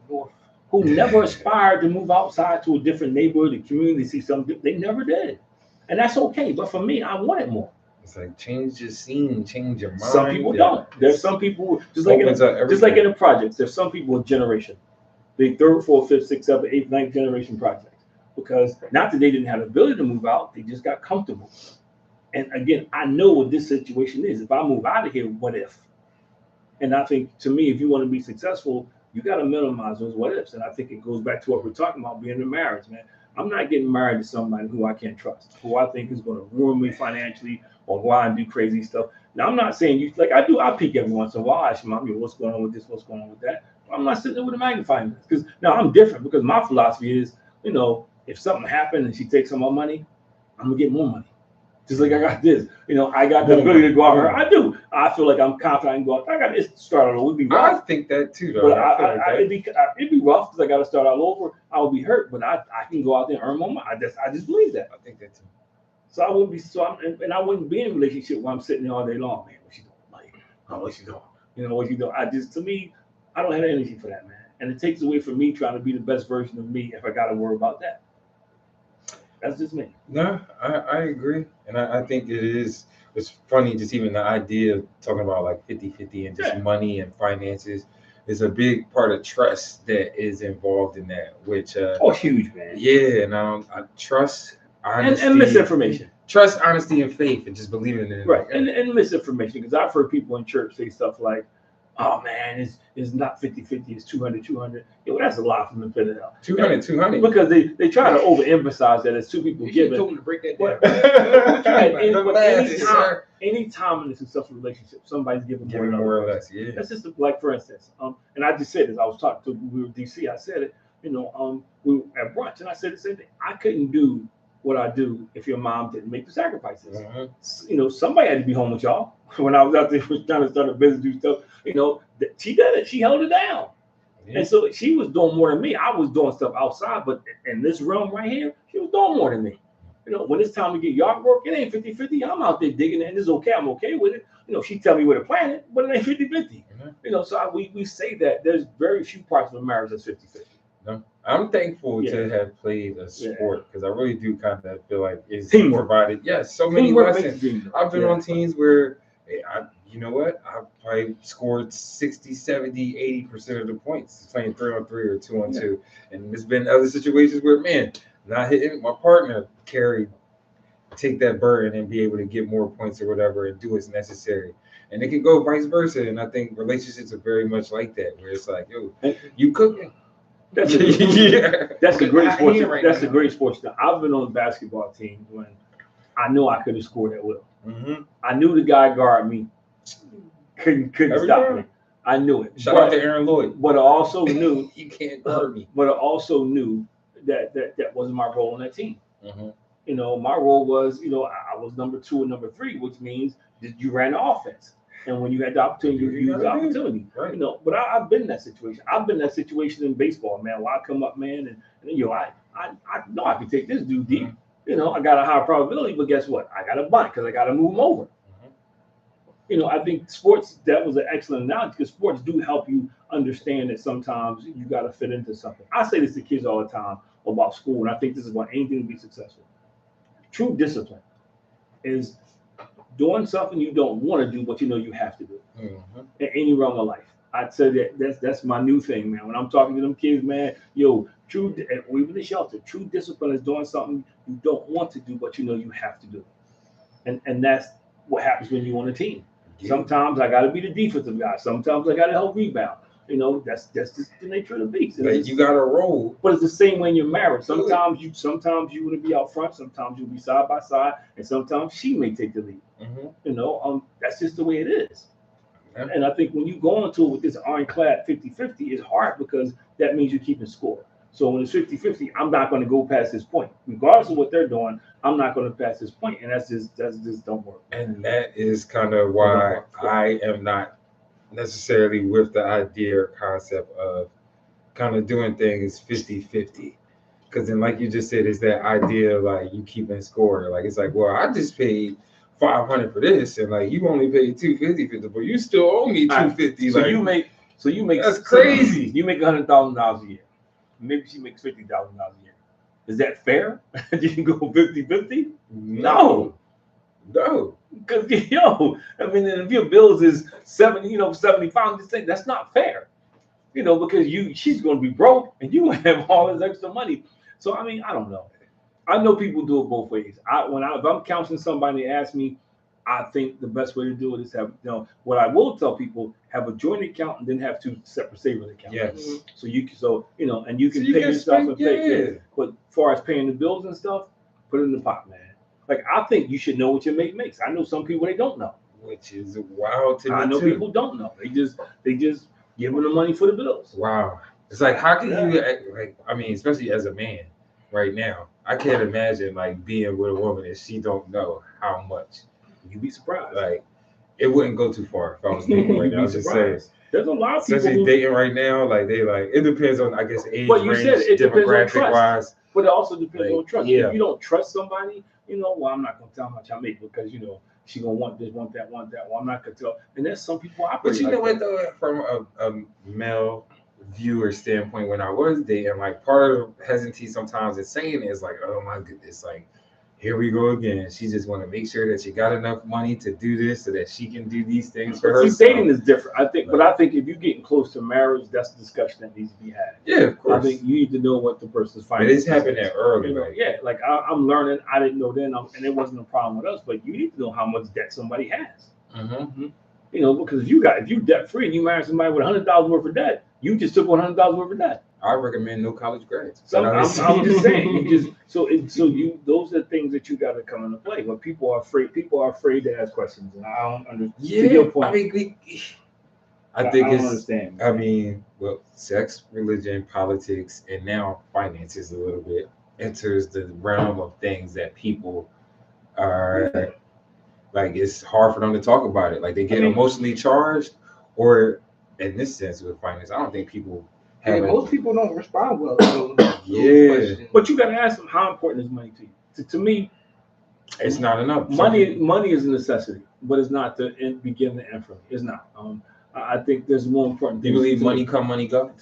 who never aspired to move outside to a different neighborhood, a community, see something. They never did, and that's okay. But for me, I wanted more. It's like change your scene, change your mind. Some people don't. There's some people just like in the projects. There's some people with generation, the 3rd, 4th, 5th, 6th, 7th, 8th, 9th generation projects. Because not that they didn't have the ability to move out, they just got comfortable. And again, I know what this situation is. If I move out of here, what if? And I think to me, if you want to be successful, you got to minimize those what ifs. And I think it goes back to what we're talking about being in marriage, man. I'm not getting married to somebody who I can't trust, who I think is going to ruin me financially or go out and do crazy stuff. Now, I'm not saying you like I peek every once in a while. I ask Mommy, what's going on with this? What's going on with that? I'm not sitting there with a magnifying glass because now I'm different because my philosophy is, you know, if something happened and she takes some of my money, I'm gonna get more money. Just like I got this, you know, I got the ability to go out here. I do. I feel like I'm confident I can go out. I got this start all over. I think that too, though. But it'd be rough because I got to start all over. I would be hurt, but I can go out there and earn more money. I just believe that. I think that too. So I wouldn't be and I wouldn't be in a relationship where I'm sitting there all day long, man. What you doing? Like, oh, what you doing? You know what you doing? To me, I don't have energy for that, man. And it takes away from me trying to be the best version of me if I got to worry about that. That's just me. No, I agree. And I think it's funny, just even the idea of talking about like 50-50 and just money and finances is a big part of trust that is involved in that, which huge, man. Yeah, and I trust honesty and misinformation. Trust, honesty, and faith, and just believing in it. Right, and misinformation, because I've heard people in church say stuff like, oh man, it's not 50-50, it's 200-200. Yo, that's a lot from the pit of hell. 200-200. Because they try to overemphasize that it's two people giving. You told me to break that down. Anytime in a successful relationship, somebody's giving more or less. Yeah. That's just like, for instance, and I just said this. I was talking to we were in DC. I said it. You know, we were at brunch, and I said the same thing. I couldn't do what I do if your mom didn't make the sacrifices. You know, somebody had to be home with y'all. When I was out there trying to start a business, do stuff. You know, she did it. She held it down. And so she was doing more than me. I was doing stuff outside, but in this realm right here, she was doing more than me. When it's time to get yard work, it ain't 50-50. I'm out there digging, and it's okay. I'm okay with it. She tell me where to plant it, but it ain't 50-50. So we say that there's very few parts of a marriage that's 50-50. No, I'm thankful to have played a sport because I really do kind of feel like it's provided. Yes, so many lessons. I've been on teams where, you know what? I probably scored 60, 70, 80% of the points playing 3-on-3 or 2-on-2. And there's been other situations where, man, not hitting my partner take that burden and be able to get more points or whatever and do what's necessary. And it can go vice versa. And I think relationships are very much like that, where it's like, yo, you cooking. That's a great sports. That's a great sports. I've been on basketball teams when I knew I could have scored at will. I knew the guy guard me couldn't stop me. I knew it. Shout out to Aaron Lloyd. But I also knew you can't guard me. But I also knew that wasn't my role on that team. My role was, I was number 2 and number 3, which means that you ran the offense. And when you had the opportunity, you used the opportunity. Right. But I've been in that situation. I've been in that situation in baseball, man. Where I come up, man, and I know I can take this dude deep. I got a high probability, but guess what? I got to bunt because I got to move him over. I think sports, that was an excellent analogy because sports do help you understand that sometimes you got to fit into something. I say this to kids all the time about school, and I think this is about anything to be successful. True discipline is doing something you don't want to do, but you have to do in any realm of life. I'd say that's my new thing, man. When I'm talking to them kids, man, true, even the shelter, true discipline is doing something you don't want to do, but you have to do it. And that's what happens when you're on a team. Sometimes I got to be the defensive guy. Sometimes I got to help rebound. That's just the nature of the beast. But you got to roll. But it's the same when you're married. Sometimes you want to be out front. Sometimes you'll be side by side, and sometimes she may take the lead. That's just the way it is. And I think when you go into it with this ironclad 50-50, it's hard because that means you're keeping score. So when it's 50-50, I'm not going to go past this point. Regardless of what they're doing, I'm not going to pass this point, and that's just don't work. And that is kind of why I am not necessarily with the idea or concept of kind of doing things 50-50. Because then, like you just said, it's that idea of like you keeping score. Like it's like, well, I just paid $500 for this, and like you only paid $250, but you still owe me $250. So you make that's crazy. You make $100,000 a year. Maybe she makes $50,000 a year. Is that fair? You can go 50-50? No. Because if your bills is 75, just think that's not fair. Because she's going to be broke and you have all this extra money. So I don't know. I know people do it both ways. If I'm counseling somebody and they ask me, I think the best way to do it is have, what I will tell people, have a joint account and then have 2 separate savings accounts. Yes. So you can pay yourself and pay. But as far as paying the bills and stuff, put it in the pot, man. Like I think you should know what your mate makes. I know some people they don't know. Which is wild to me. I know people don't know. They just give them the money for the bills. Wow. It's like how can you especially as a man right now, I can't imagine like being with a woman and she don't know how much. You'd be surprised. Like it wouldn't go too far if I was dating right now. Just saying. There's a lot of people especially dating right now, like it depends on age range, demographic wise. But it also depends on trust. Yeah. If you don't trust somebody, I'm not gonna tell how much I make because she gonna want this, want that. Well, I'm not gonna tell. And there's some people operate. But you know what though, from a male viewer standpoint, when I was dating, like part of the hesitancy sometimes in saying is like, oh my goodness, like here we go again. She just want to make sure that she got enough money to do this so that she can do these things for herself. Dating is different, I think. But I think if you're getting close to marriage, that's a discussion that needs to be had. Yeah, of course. I think you need to know what the person's finances. It is happening early. Like I'm learning. I didn't know then, and it wasn't a problem with us. But you need to know how much debt somebody has. Because if you debt free and you marry somebody with $100,000 worth of debt, you just took $100,000 worth of debt. I recommend no college grads. So I'm just saying. Those are things that you got to come into play. But people are afraid. People are afraid to ask questions, and I don't understand. Yeah, your point. I think I don't understand. Sex, religion, politics, and now finances a little bit enters the realm of things that people are like. It's hard for them to talk about it. Like they get emotionally charged, or in this sense with finance, I don't think people And most people don't respond well to those questions. But you got to ask them, how important is money to you? To me, it's not enough. Money is a necessity, but it's not the begin the end for me. It's not. I think there's more important things. You believe money come, money go?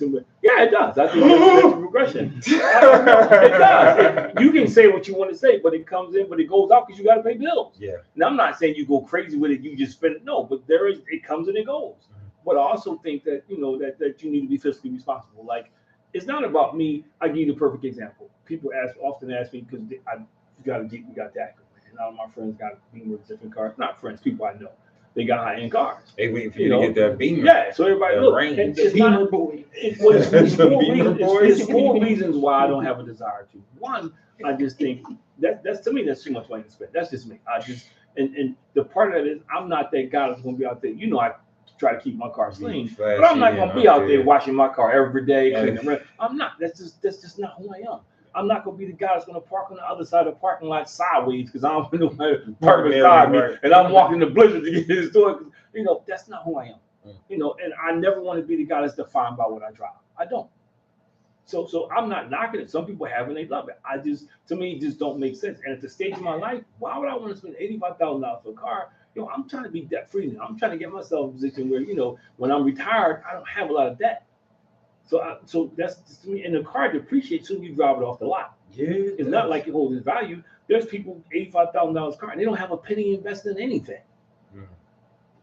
Yeah, it does. I think that's a progression. It does. You can say what you want to say, but it comes in, but it goes out because you got to pay bills. Yeah. Now, I'm not saying you go crazy with it, you just spend it. No, but it comes and it goes. But I also think that that you need to be fiscally responsible. Like, it's not about me. I give you the perfect example. People often ask me because I got a Jeep, we got that, and all my friends got Beamer, different cars. Not friends, people I know. They got high-end cars. They waiting for you to get that Beamer. Yeah, so everybody look. It's Beamer boy. It's four reasons why I don't have a desire to. One, I just think that's to me that's too much money to spend. That's just me. I just and the part of it is I'm not that guy that's gonna be out there. I try to keep my car clean, but I'm not gonna be out there washing my car every day. I'm not. That's just not who I am. I'm not gonna be the guy that's gonna park on the other side of the parking lot sideways because I don't want nobody to park beside me, and I'm walking the blizzard to get to the store. That's not who I am. And I never want to be the guy that's defined by what I drive. I don't. So I'm not knocking it. Some people have and they love it. To me, it just don't make sense. And at the stage of my life, why would I want to spend $85,000 for a car? I'm trying to be debt free now. I'm trying to get myself in a position where when I'm retired, I don't have a lot of debt. So that's to me. And the car depreciates soon you drive it off the lot. Yeah, it's not like it holds its value. There's people $85,000 car and they don't have a penny invested in anything.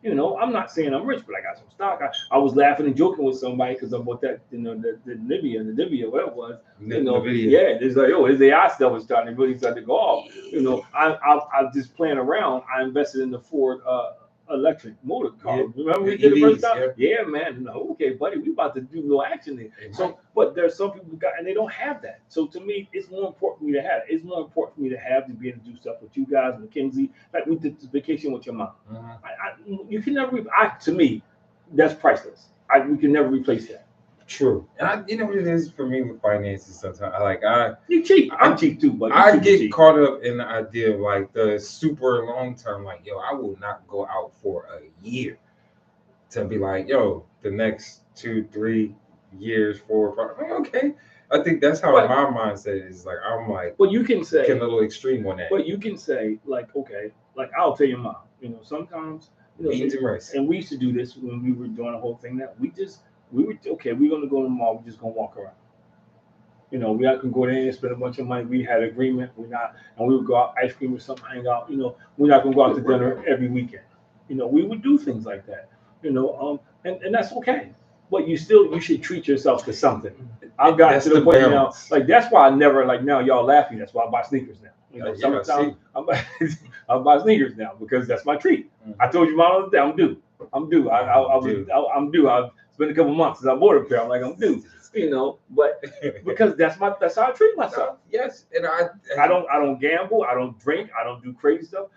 I'm not saying I'm rich, but I got some stock. I was laughing and joking with somebody because I bought that, the Nivea, whatever it was. Yeah, it's like, his AI stuff was starting to really start to go off. I just playing around. I invested in the Ford electric motor car. Remember we did the first time? Yeah, man. No, okay, buddy, we about to do a little action there. So, but there's some people and they don't have that. So to me, it's more important for me to have it. It's more important for me to have to be able to do stuff with you guys, McKinsey. Like we did this vacation with your mom. You can never. To me, that's priceless. We can never replace that. True. And you know what it is for me with finances sometimes. You cheap. I'm cheap too, but I get caught up in the idea of like the super long term, like, I will not go out for a year to be like, the next 2-3 years, 4 or 5. Okay. I think that's how my mindset is. Like I'm like, well, you can say getting a little extreme on that. But you can say, like, okay, like I'll tell your mom, sometimes beans and rice. And we used to do this when we were doing the whole thing that we're going to go to the mall. We're just going to walk around. We can go there and spend a bunch of money. We had an agreement. And we would go out ice cream or something, hang out. We're not going to go out to dinner every weekend. We would do things like that. And that's okay. But you should treat yourself to something. I've got to the point now. Like that's why I never now y'all laughing. That's why I buy sneakers now. Sometimes I buy sneakers now because that's my treat. I told you my other day I'm due. I'm due. I'm due. I've been a couple months since I bought a pair. I'm like, I'm due. But because that's how I treat myself. Yes, and I don't gamble. I don't drink. I don't do crazy stuff.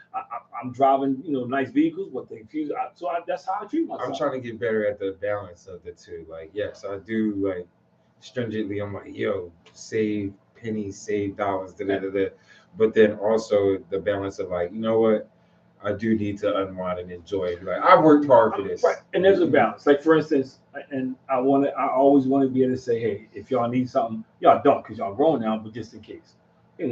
I'm driving nice vehicles, but they fuse. That's how I treat myself. I'm trying to get better at the balance of the two. Like, yes, I do like stringently. I'm like, save pennies, save dollars, but then also the balance of like, you know what? I do need to unwind and enjoy it. Like I've worked hard for this. Right. And there's a balance. Like for instance, and I always want to be able to say, hey, if y'all need something, y'all don't because y'all grown now, but just in case. Hey,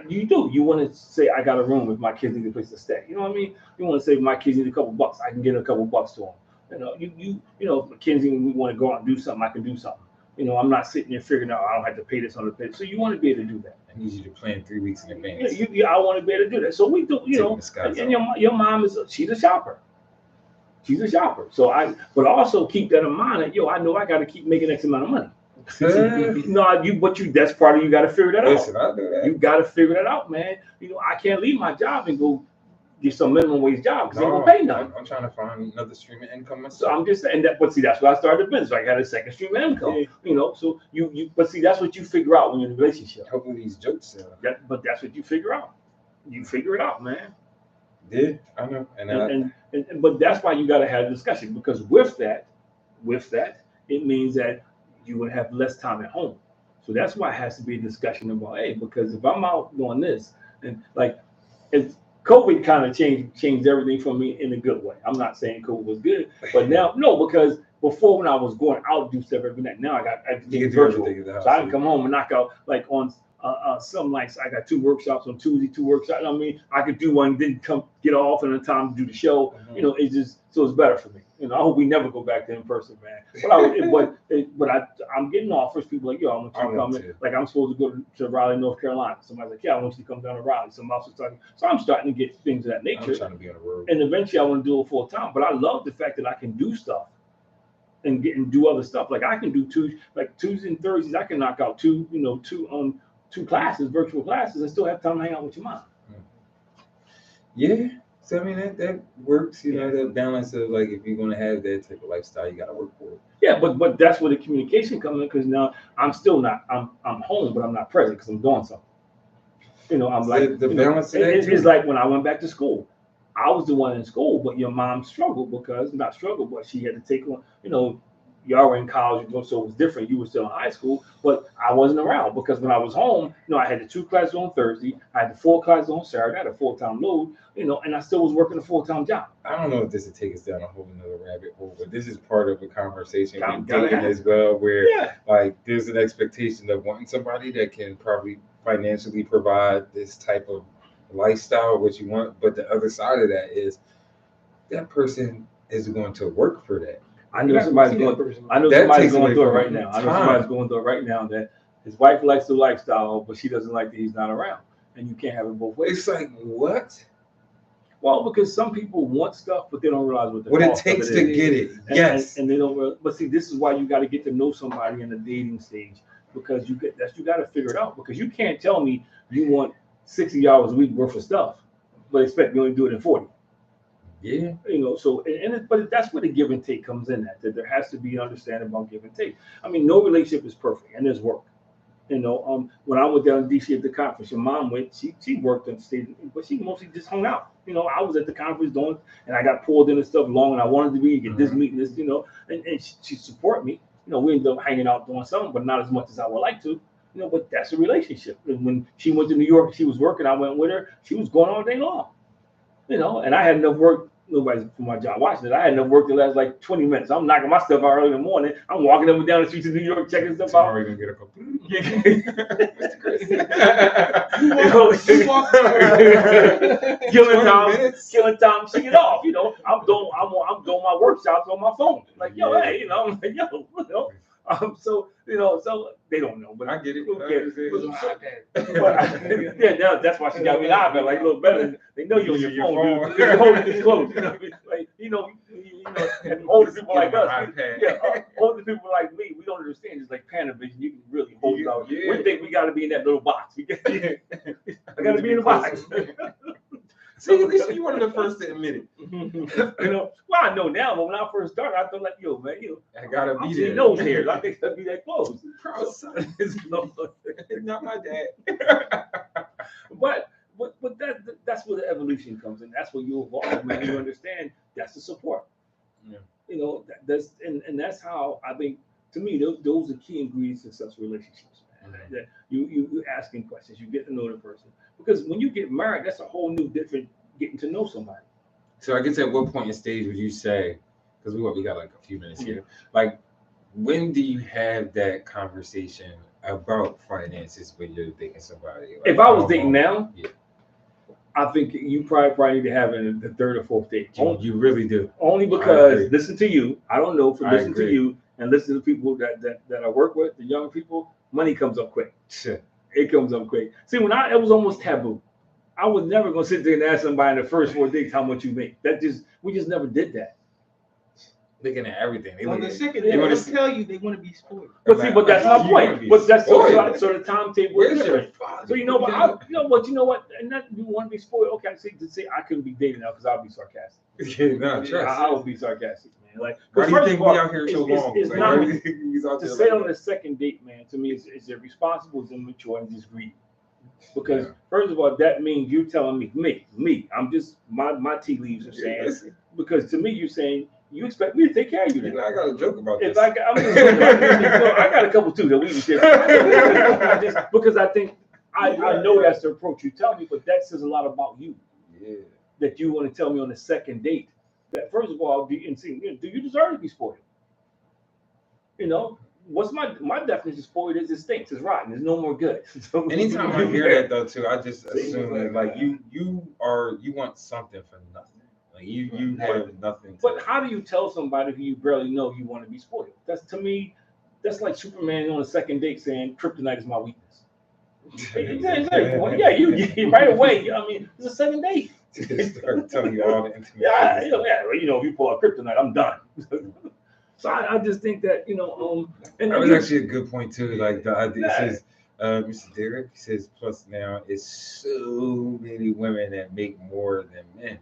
you do. You want to say I got a room if my kids need a place to stay. You know what I mean? You want to say if my kids need a couple bucks, I can get a couple bucks to them. If McKinsey, we want to go out and do something, I can do something. I'm not sitting there figuring out I don't have to pay this on the pay. So you want to be able to do that. I need you to plan 3 weeks in advance. I want to be able to do that. So we do, and your mom she's a shopper. She's a shopper. So but also keep that in mind that I know I got to keep making X amount of money. That's part of you got to figure that out. Listen, I'll do that. You got to figure that out, man. I can't leave my job and go get some minimum wage job because they don't pay nothing. I'm trying to find another stream of income myself. So I'm just saying that, but see, that's why I started the business. I got a second stream of income. So but see, that's what you figure out when you're in a relationship. Hopefully these jokes. But that's what you figure out. You figure it out, man. Yeah, I know. But that's why you got to have a discussion because with that, it means that you would have less time at home. So that's why it has to be a discussion about, hey, because if I'm out doing this and like COVID kind of changed everything for me in a good way. I'm not saying COVID was good, but now no, because before when I was going out do stuff every night, now I got everything virtual, so I can come home and knock out like on some nights I got 2 workshops on Tuesday, 2 workshops. I mean, I could do one, then come get off in the time to do the show. You know, it's just so it's better for me. You know, I hope we never go back to in person, man. But I'm getting offers. People like, yo, I want you to come in. Like I'm supposed to go to Raleigh, North Carolina. Somebody's like, yeah, I want you to come down to Raleigh. Somebody else is talking. So I'm starting to get things of that nature. I'm trying to be on the road. And eventually I want to do it full time. But I love the fact that I can do stuff and do other stuff. Like I can do Tuesdays and Thursdays. I can knock out two classes, virtual classes, and still have time to hang out with your mom. Yeah. So I mean that works, you know, that balance of like if you're gonna have that type of lifestyle, you gotta work for it. Yeah, but that's where the communication comes in because now I'm still not I'm home, but I'm not present because I'm doing something. You know, I'm like the balance of that it's like when I went back to school. I was the one in school, but your mom struggled because not struggled, but she had to take on, you know, y'all were in college, so it was different. You were still in high school, but I wasn't around because when I was home, you know, I had the 2 classes on Thursday, I had the 4 classes on Saturday, I had a full-time load, you know, and I still was working a full-time job. I don't know if this would take us down a whole nother rabbit hole, but this is part of a conversation we're dating as well, where like there's an expectation of wanting somebody that can probably financially provide this type of lifestyle, what you want, but the other side of that is that person is going to work for that. I know somebody's going through it right now. I know somebody's going through it right now that his wife likes the lifestyle, but she doesn't like that he's not around. And you can't have it both ways. It's like, what? Well, because some people want stuff, but they don't realize what it takes to get it. Yes. And they don't realize, but see, this is why you got to get to know somebody in the dating stage, because you got to figure it out, because you can't tell me you want 60 hours a week worth of stuff, but expect me only to do it in 40. Yeah, you know, so but that's where the give and take comes in. That there has to be an understanding about give and take. I mean, no relationship is perfect, and there's work. You know, when I went down to DC at the conference, your mom went. She worked and stayed, but she mostly just hung out. You know, I was at the conference doing, and I got pulled into stuff long, and I wanted to be get this meeting, this, you know, and she support me. You know, we ended up hanging out doing something, but not as much as I would like to. You know, but that's a relationship. And when she went to New York, she was working. I went with her. She was going all day long. You know, and I had enough work. Nobody's for my job watching it. I had enough work to last like 20 minutes. I'm knocking my stuff out early in the morning. I'm walking up and down the streets of New York, checking stuff out. Already gonna get a couple. Killing time, sing it off. You know, I'm doing my workshops on my phone. Like, yo, hey, you know, I'm like, yo, you know. So you know, so they don't know, but I get it. That's why she got me an iPad, like a little better. They know you're on your phone. You're holding this close. You know, and older people like us, older people like me, we don't understand. It's like Panavision. You can really hold it out. We think we got to be in that little box. I got to be in the box. See, at least you one of the first to admit it. You know, well, I know now, but when I first started, I thought like, yo, man, you know, I gotta be there. Nose hairs. I think that'd be that close. Proud son. It's not my dad. But that's where the evolution comes in. That's where you evolve, man. You understand that's the support. Yeah. You know, that's how I think. To me, those are key ingredients in such relationships, man. That you asking questions, you get to know the person. Because when you get married, that's a whole new different getting to know somebody. So I guess at what point in stage would you say, because we got like a few minutes here, like when do you have that conversation about finances when you're dating somebody? Like, if I was dating now, I think you probably need to have it in the 3rd or 4th date. You really do. Only because listen to you. I don't know for listen to you and listen to people that I work with, the young people, money comes up quick. It comes up quick. See, it was almost taboo. I was never gonna sit there and ask somebody in the first 4 dates how much you make. We just never did that. Looking at everything. On the second, they want to tell you they want to be spoiled. But see, but that's my point. But that's so the timetable is different. So you know what? You know what? And that you want to be spoiled. Okay, to say I couldn't be dating now because I'll be sarcastic. I would be sarcastic, man. Like, why do you think we out here so long? It's not to say on the second date, man. To me, it's irresponsible, it's immature, and just greedy. Because first of all, that means you're telling me. I'm just my tea leaves are saying because to me you're saying you expect me to take care of you. I got a joke about this. I got a couple too that we can share. Because I think I know that's the approach you tell me, but that says a lot about you. that you want to tell me on the second date that, first of all, do you deserve to be spoiled? What's my definition of spoiled is it stinks, it's rotten, there's no more good. So, anytime I hear that though too, I just assume that like you want something for nothing. Like you have nothing. But how do you tell somebody who you barely know you want to be spoiled? That's, to me, that's like Superman on a second date saying kryptonite is my weakness. Well, yeah, you right away. I mean, it's a second date. Start telling you all the intimate yeah, if you pull out kryptonite, I'm done. So I just think that and that was actually a good point too. Like the idea says, Mr. Derek says, plus now it's so many women that make more than men.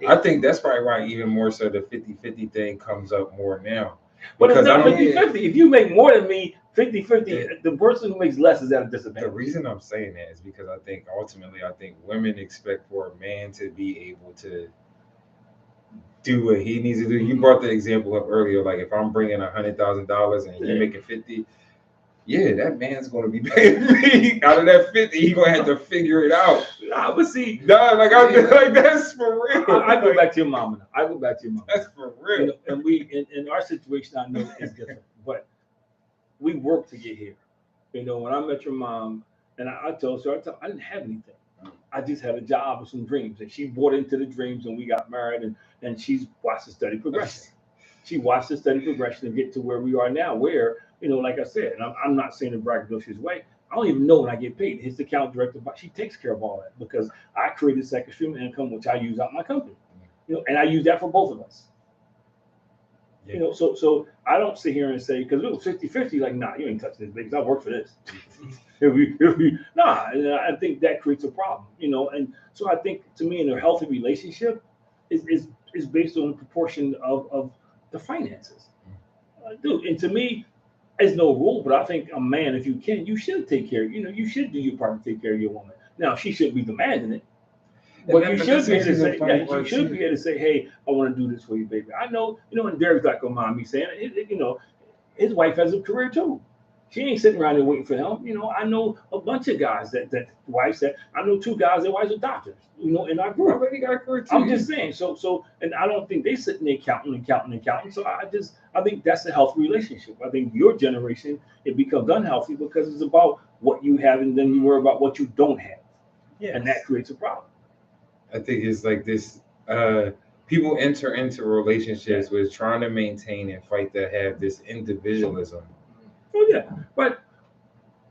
I think that's probably why even more so the 50-50 thing comes up more now. But it's not 50-50. If you make more than me, 50-50, the person who makes less is at a disadvantage. The reason I'm saying that is because I think ultimately women expect for a man to be able to do what he needs to do. You brought the example up earlier, like if I'm bringing $100,000 and you're making 50, that man's going to be paying me out of that 50. He's going to have to figure it out. But see, like that's for real. I go back to your mama. That's for real. And we in our situation, I know is different, but we worked to get here. When I met your mom, and I told her, I didn't have anything. I just had a job with some dreams, and she bought into the dreams, and we got married, and she's watched the steady progression. She watched the steady progression and get to where we are now, where, like I said, and I'm not saying in a braggadocious way, I don't even know when I get paid. His account director, but she takes care of all that because I created second stream of income, which I use out my company, and I use that for both of us. Yeah. So I don't sit here and say, because it was 50-50, like, nah, you ain't touching this, because I work for this. Nah, and I think that creates a problem, and so I think, to me, in a healthy relationship is based on the proportion of the finances. Dude, and to me, there's no rule, but I think a man, if you can, you should take care, you should do your part to take care of your woman. Now, she shouldn't be demanding it. But you should be able to say, you should be able to say, hey, I want to do this for you, baby. I know, and Derek's not gonna mind me saying it, his wife has a career too. She ain't sitting around there waiting for him. I know a bunch of guys that wives that I know 2 guys that wives are doctors, in our group. Already got a career too. I'm just saying, so and I don't think they sitting there counting. So I think that's a healthy relationship. I think your generation, it becomes unhealthy because it's about what you have and then you worry about what you don't have. Yes. And that creates a problem. I think it's like this, people enter into relationships with trying to maintain and fight that have this individualism. Oh yeah,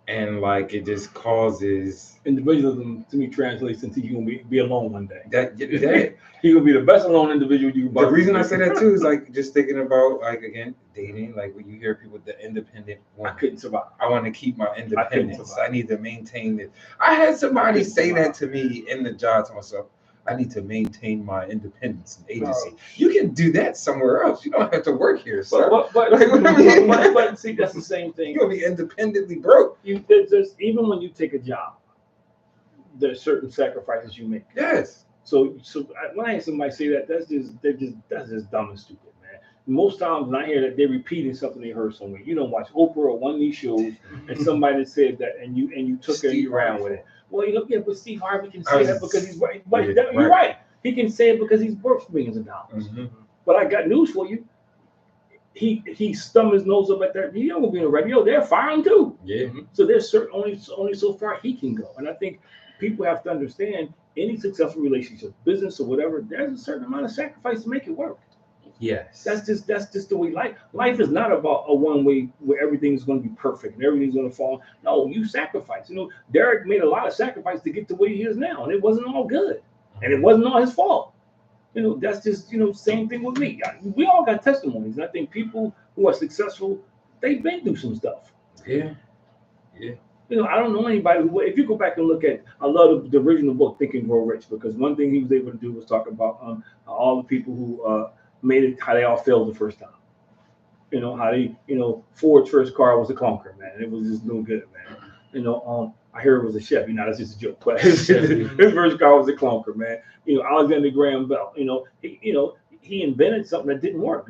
and like it just causes individualism. To me, translates into you gonna be alone one day. That you're gonna be the best alone individual you can. The reason I say that too is like just thinking about like again dating. Like when you hear people, the independent woman. I couldn't survive. I want to keep my independence. I need to maintain it. I had somebody say that to me in the job to myself. I need to maintain my independence and agency. You can do that somewhere else. You don't have to work here, sir. But see, that's the same thing. You'll be independently broke. There's even when you take a job, there's certain sacrifices you make. Yes. So when I hear somebody say that, that's just dumb and stupid, man. Most times when I hear that, they're repeating something they heard somewhere. You don't watch Oprah or one of these shows, and somebody said that, and you took it and you ran with it. Well, but Steve Harvey can say that because he's right. But you're right. He can say it because he's worth millions of dollars. Mm-hmm. But I got news for you. He stumped his nose up at that. He don't gonna be on the radio. They're firing too. Yeah. So there's only so far he can go. And I think people have to understand any successful relationship, business or whatever, there's a certain amount of sacrifice to make it work. Yes. That's just the way life is not about a one way where everything's going to be perfect and everything's going to fall. No, you sacrifice. Derek made a lot of sacrifice to get to where he is now, and it wasn't all good, and it wasn't all his fault. That's just same thing with me. We all got testimonies, and I think people who are successful, they've been through some stuff. Yeah. I don't know anybody who, if you go back and look at, I love the original book, Think and Grow Rich, because one thing he was able to do was talk about all the people who made it, how they all failed the first time. How they, Ford's first car was a clunker, man. It was just no good, man. I hear it was a Chevy. Now that's just a joke, but his first car was a clunker, man. Alexander Graham Bell. He invented something that didn't work.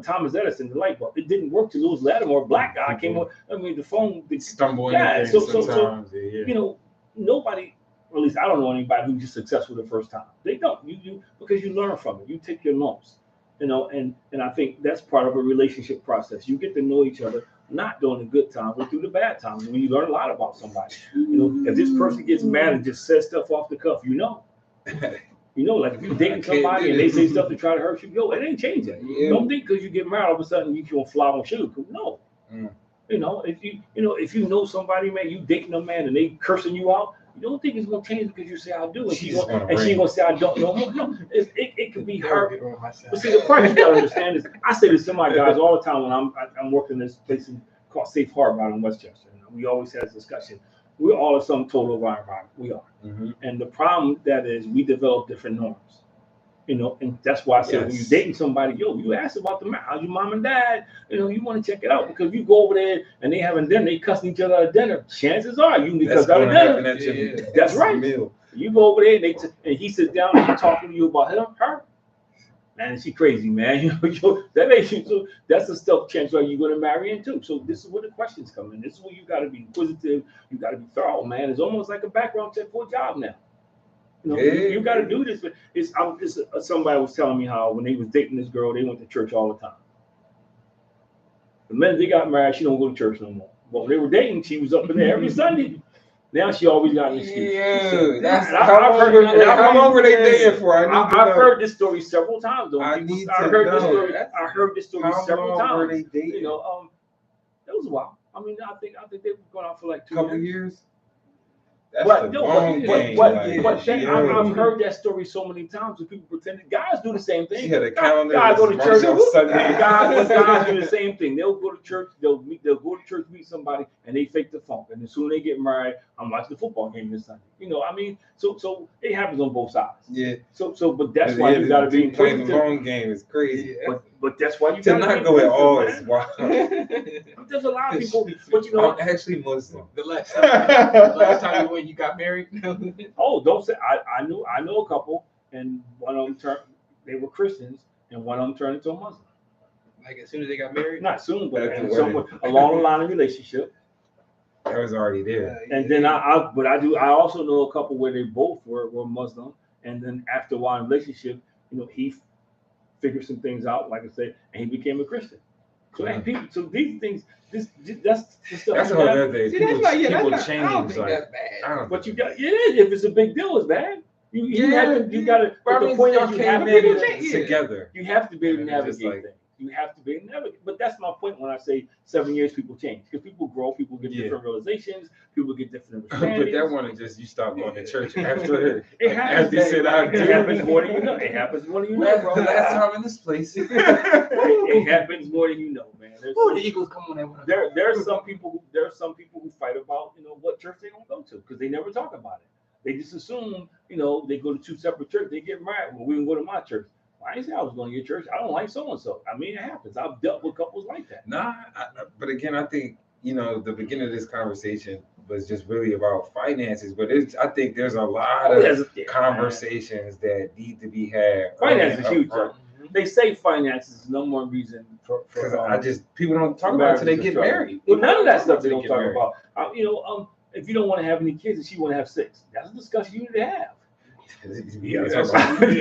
Thomas Edison, the light bulb, it didn't work to Lewis Lattimore. Black guy came up. I mean, the phone stumble. Yeah. So nobody. A least I don't know anybody who's just successful the first time. They don't. You because you learn from it. You take your lumps, and I think that's part of a relationship process. You get to know each other, not during the good times, but through the bad times when you learn a lot about somebody. If this person gets mad and just says stuff off the cuff, like if you're dating somebody and they say stuff to try to hurt you, it ain't changing. Yeah. Don't think because you get married all of a sudden you can fly on sugar. No. If you know somebody, man, you dating a man and they cursing you out, you don't think it's gonna change because you say I do, and she's gonna say I don't know more. No, it could be hurt. But see, the part you gotta understand is, I say this to my guys all the time when I'm working in this place called Safe Harbor out in Westchester. We always have this discussion. We're all a sum total of our environment. We are, and the problem that is we develop different norms. And that's why I said when you're dating somebody, you ask about the man, how's your mom and dad? You want to check it out, because you go over there and they having dinner, they cussing each other at dinner. Chances are you can be cussed out at dinner. That's right. You go over there and he sits down and he's talking to you about her. Man, she crazy, man. That makes you so. That's the stuff chance where you're gonna marry into. So this is where the questions come in. This is where you got to be inquisitive. You got to be thorough, man. It's almost like a background check for a job now. You got to do this. Somebody was telling me how when they was dating this girl, they went to church all the time. The minute they got married, she don't go to church no more. But when they were dating, she was up in there every Sunday. Now she always got an excuse. Yeah, how long were they dating for? I've heard this story several times. Though. I heard this story several times. How long were they dating? It was a while. I mean, I think they were going out for like 2 couple years. That's I've heard that story so many times that people pretend that guys do the same thing. She had a calendar. Guys go to church on Sunday. Guys do the same thing. They'll go to church. They'll go to church, meet somebody, and they fake the funk. And as soon as they get married, I'm watching the football game this Sunday. So it happens on both sides. Yeah. But that's why you got to be playing the long game. Is crazy. But that's why you got to not go at all is wild. There's a lot of people, but I'm actually Muslim. The last time you got married. Oh, don't say. I know a couple, and one of them they were Christians, and one of them turned into a Muslim. Like as soon as they got married? Not soon, but along the line of relationship. That was already there. And then I also know a couple where they both were Muslim, and then after a while in relationship, he figured some things out, like I said, and he became a Christian. So these things, that's the stuff. That's another thing. People change. I don't think that's bad. But you got if it's a big deal, it's bad. You got to. The point is, you have to be able to together. You have to be able to navigate things. You have to be able to navigate. But that's my point when I say 7 years, people change, because people grow, people get different realizations, people get different understandings. But that one is just you stop going to church after it happens. It happens more than you know. It happens more than you know, bro. Last time in this place. It happens more than you know, man. The Eagles come on there. There are some people who fight about what church they're gonna go to, because they never talk about it. They just assume they go to 2 separate churches. They get married. Well, we can go to my church. I didn't say I was going to your church. I don't like so and so. I mean, it happens. I've dealt with couples like that. But again, I think the beginning of this conversation was just really about finances. But I think there's a lot of conversations that need to be had. Finance is huge. They say finances is no more reason for people don't talk about it until they get married. But none of that stuff they don't talk about. If you don't want to have any kids and she want to have 6, that's a discussion you need to have.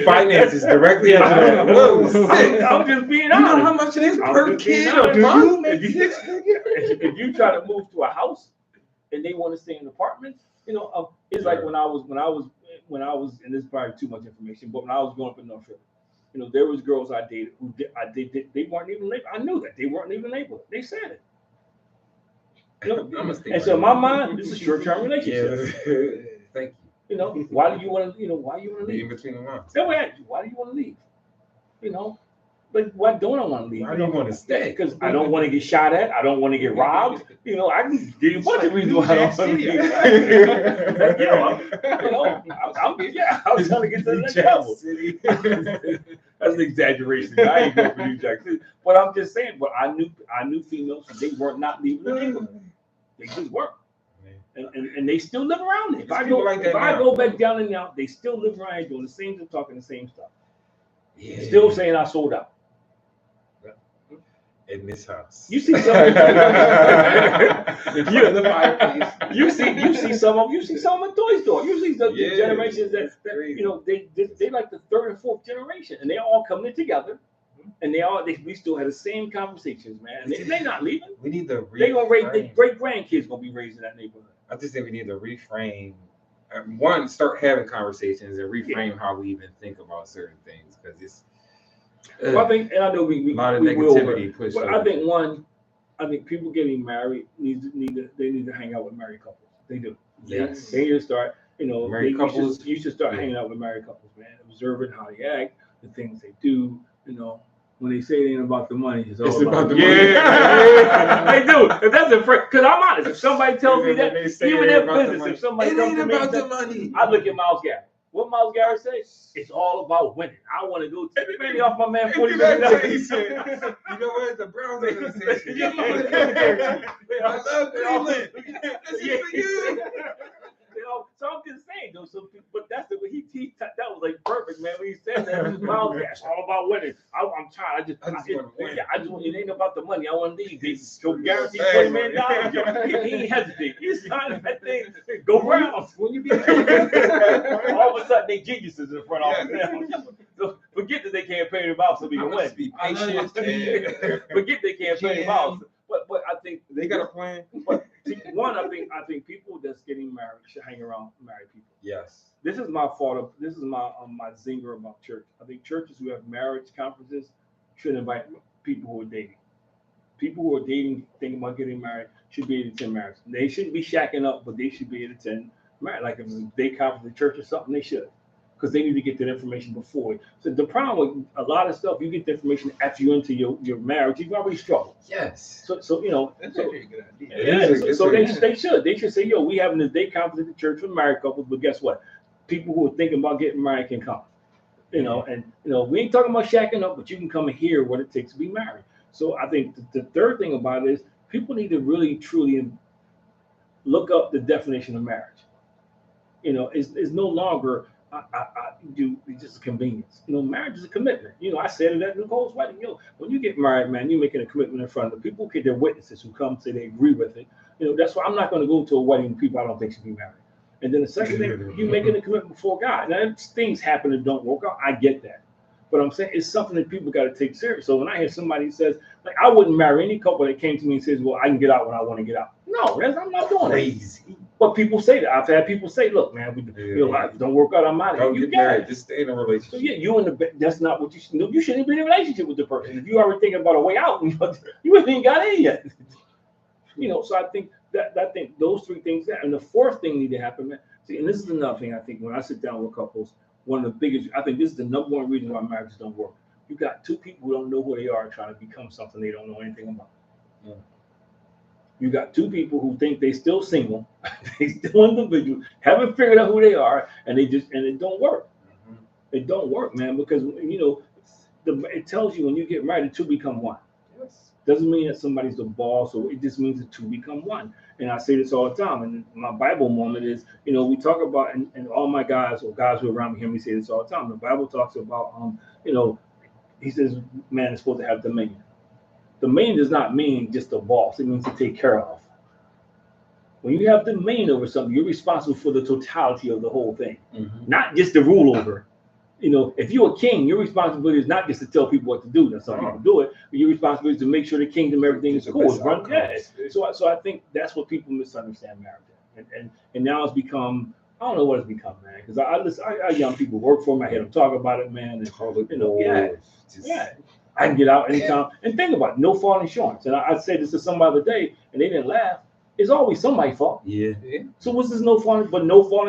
Finances directly after that. I'm just being honest. You know how much it is per kid a month? If you try to move to a house and they want to stay in an apartment, it's like when I was, and this is probably too much information, but when I was growing up in North Philly, there was girls I dated who they weren't even labeled. I knew that they weren't even labeled. They said it. And so in my mind, this is a short-term relationship. Thank you. Why do you want to? Why you want to leave? In between the lines. Why do you want to leave? But why don't I want to leave? Why do you want to stay? Because I don't want to get shot at. I don't want to get robbed. I can give you a bunch of reasons why I don't want to leave. I was trying to get to the next level. That's an exaggeration. I ain't going for New Jack City. But I'm just saying. But I knew females. They were not leaving the neighborhood. They just weren't. And they still live around there. If I go back down and out, they still live around here doing the same stuff, talking the same stuff. Yeah. Still saying I sold out. in this house. You see some In front of the fireplace. You see some of them in Toy Store. You see the Yeah, generations that crazy. you know they like the third and fourth generation, and they all coming together, and we still have the same conversations, man. And they not leaving. We need to They gonna raise their reframe. great grandkids gonna be raised in that neighborhood. I just think we need to reframe. One, start having conversations and reframe how we even think about certain things, because it's Well, I think, and I know we a lot of we will, negativity pushed. but over. I think people getting married need to hang out with married couples. They do. Yes. They need to start. Married couples. You should start Yeah. hanging out with married couples, man. Observing how they act, the things they do. When they say it ain't about the money, it's all about the money. Yeah. They do. If that's a friend, because I'm honest. If somebody tells me that, They say even it in about the business, money. if somebody It comes ain't to me, about and the says, money. I look at Miles Garrett. What Miles Garrett say? It's all about winning. I want to go take the money off my man $40 million. He said, you know what? The Browns organization. Yeah. I love Cleveland. This is for you. So I'm just saying, though. But that's the way that was like perfect, man. When he said that, Miles Garrett, it's all about winning. I'm tired. I just want to win. It ain't about the money. I want to leave. So guaranteed $20 million. He ain't hesitate. He's signing that thing. Go Browns. When you be all of a sudden they geniuses in the front office now. So forget that they can't pay him out so we can win. Be patient. Forget they can't pay him out. But I think They got a plan. But one, I think people that's getting married should hang around married people. Yes. This is my fault. This is my zinger about church. I think churches who have marriage conferences should invite people who are dating. People who are dating, thinking about getting married, should be able to attend marriage. They shouldn't be shacking up, but they should be able to attend marriage. Like if it's a day conference at church or something, they should. Because they need to get that information before. So the problem with a lot of stuff, you get the information after you're into your marriage, you've already struggled. Yes. So That's actually a good It idea. they should say, yo, we having a day conference at the church for married couples, but guess what? People who are thinking about getting married can come. And we ain't talking about shacking up, but you can come and hear what it takes to be married. So I think the third thing about it is people need to really truly look up the definition of marriage. It's no longer it's just a convenience. Marriage is a commitment. I said it at Nicole's wedding. When you get married, man, you're making a commitment in front of the people. They're witnesses who come say they agree with it. That's why I'm not going to go to a wedding with people I don't think should be married. And then the second thing, you're making a commitment before God. Now, things happen that don't work out. I get that. But I'm saying it's something that people got to take serious. So when I hear somebody says, like, I wouldn't marry any couple that came to me and says, well, I can get out when I want to get out. No, I'm not doing it. Crazy. But people say that. I've had people say, look, man, life don't work out. I'm out of here. Don't You get got married. it. Just stay in a relationship. So yeah, that's not what you should do. You shouldn't be in a relationship with the person. If you already thinking about a way out, you ain't even got in yet. So I think those three things, and the fourth thing need to happen, man. See, and this is another thing I think when I sit down with couples, one of the biggest, I think this is the number one reason why marriages don't work. You got two people who don't know who they are trying to become something they don't know anything about. Yeah. You got two people who think they still single, they still individual, haven't figured out who they are, and it don't work. Mm-hmm. It don't work, man, because it tells you when you get married, the two become one. Yes. Doesn't mean that somebody's the boss, or it just means the two become one. And I say this all the time. And my Bible moment is, we talk about, and all my guys or guys who are around me hear me say this all the time. The Bible talks about, he says man is supposed to have dominion. Dominion does not mean just a boss. It means to take care of. When you have dominion over something, you're responsible for the totality of the whole thing, not just to rule over. If you're a king, your responsibility is not just to tell people what to do. That's some people do it. But your responsibility is to make sure the kingdom, everything is cool. So I think that's what people misunderstand marriage. And now it's become, I don't know what it's become, man. Because I young people work for them. I hear them talk about it, man. And I can get out anytime. And think about it, no fault insurance. And I said this to somebody the other day, and they didn't laugh. It's always somebody's fault. Yeah. So what's this no fault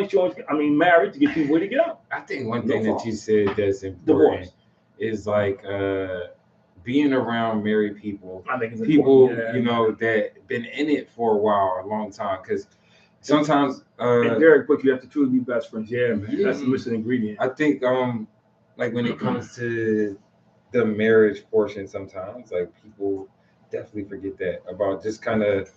insurance? I mean, married to get people where to get out. I think one thing that you said that's important is like being around married people. I think it's people, important. that been in it for a while, a long time. Because sometimes and Derek, but you have to truly be best friends. Yeah, man. That's the missing ingredient. I think like when it comes to the marriage portion, sometimes like people definitely forget that about just kind of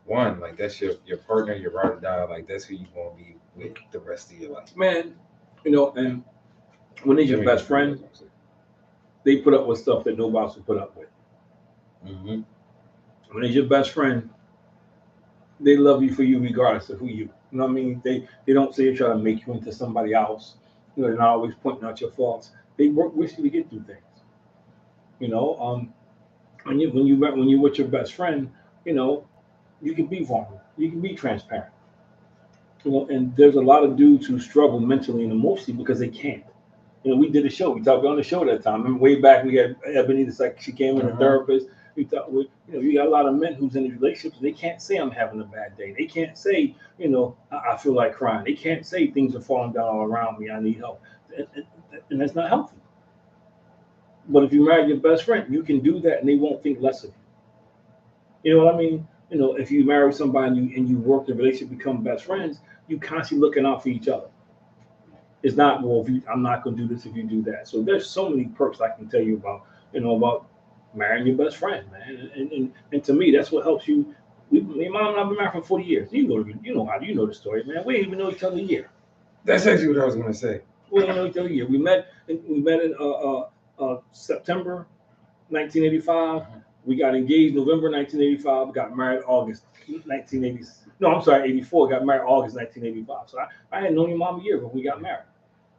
one, like that's your partner, your ride or die, like that's who you want to be with the rest of your life, man. And when they're your best friend, they put up with stuff that nobody else will put up with. Mm-hmm. When it's your best friend, they love you for you regardless of who you. You know what I mean? They don't say they try to make you into somebody else. You know, they're not always pointing out your faults. They work with you to get through things. You know, when you with your best friend, you know, you can be vulnerable. You can be transparent. You know, and there's a lot of dudes who struggle mentally and emotionally because they can't. You know, we did a show. We talked on the show that time. Remember, way back, we had Ebony. It's like she came in, a therapist. We thought, you got a lot of men who's in these relationships. They can't say I'm having a bad day. They can't say, I feel like crying. They can't say things are falling down all around me. I need help, and that's not healthy. But if you marry your best friend, you can do that, and they won't think less of you. You know what I mean? You know, if you marry somebody and you work the relationship, become best friends, you constantly looking out for each other. It's not, well, I'm not going to do this if you do that. So there's so many perks I can tell you about, about marrying your best friend, man. And to me, that's what helps you. Me and mom and I've been married for 40 years. You know the story, man. We didn't even know each other a year. That's actually what I was going to say. We didn't know each other a year. We met in September 1985. We got engaged November 1985. Got married August 1980. No, I'm sorry, 84. Got married August 1985. So I had known your mom a year when we got married.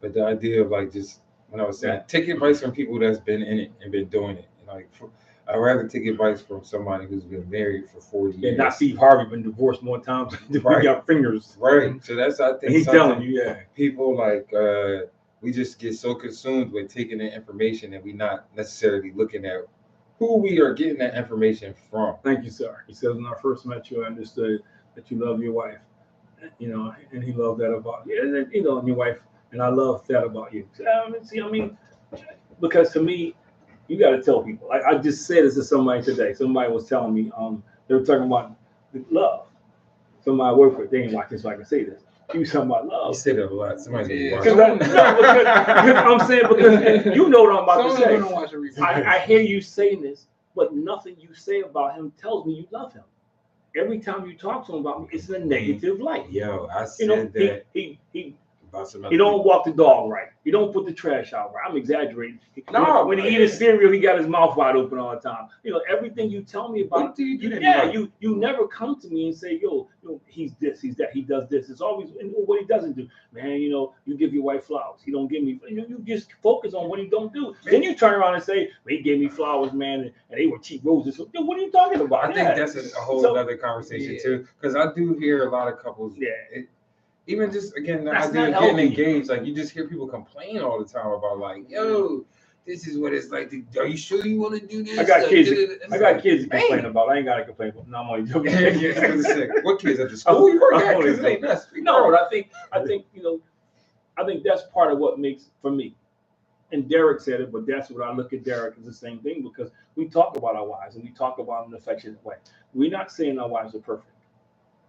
But the idea of just when I was saying, take advice from people that's been in it and been doing it. I'd rather take advice from somebody who's been married for 40 years. Yeah, not Steve Harvey been divorced more times than we got fingers. Right. So that's, I think, he's telling you, people we just get so consumed with taking the information and we not necessarily looking at who we are getting that information from. Thank you, sir. He said, when I first met you, I understood that you love your wife, and he loved that about you, and your wife, and I love that about you. Because to me, you got to tell people. I just said this to somebody today. Somebody was telling me, they were talking about love. Somebody I work with, they ain't watching, so I can say this. You was talking about love. You say that a lot. Somebody's watching. I'm saying because you know what I'm about to say. I hear you saying this, but nothing you say about him tells me you love him. Every time you talk to him about me, it's in a negative light. Yo, I said that. He don't walk the dog right. He don't put the trash out right. I'm exaggerating. No, when he eat his cereal, he got his mouth wide open all the time. Everything you tell me about. You never come to me and say, yo, he's this, he's that, he does this. It's always what he doesn't do. Man, you give your wife flowers. He don't give me. You just focus on what he don't do. Then you turn around and say, he gave me flowers, man, and they were cheap roses. So, what are you talking about? I think that's a whole other conversation too, because I do hear a lot of couples. Yeah. Even just, again, the idea of getting engaged, you just hear people complain all the time about, yo, this is what it's like. Are you sure you want to do this? I got kids to complain about. I ain't got to complain about. No, I'm only joking. What kids at the school you work at? No, but I think I think that's part of what makes, for me, and Derek said it, but that's what I look at Derek as the same thing, because we talk about our wives and we talk about them in an affectionate way. We're not saying our wives are perfect.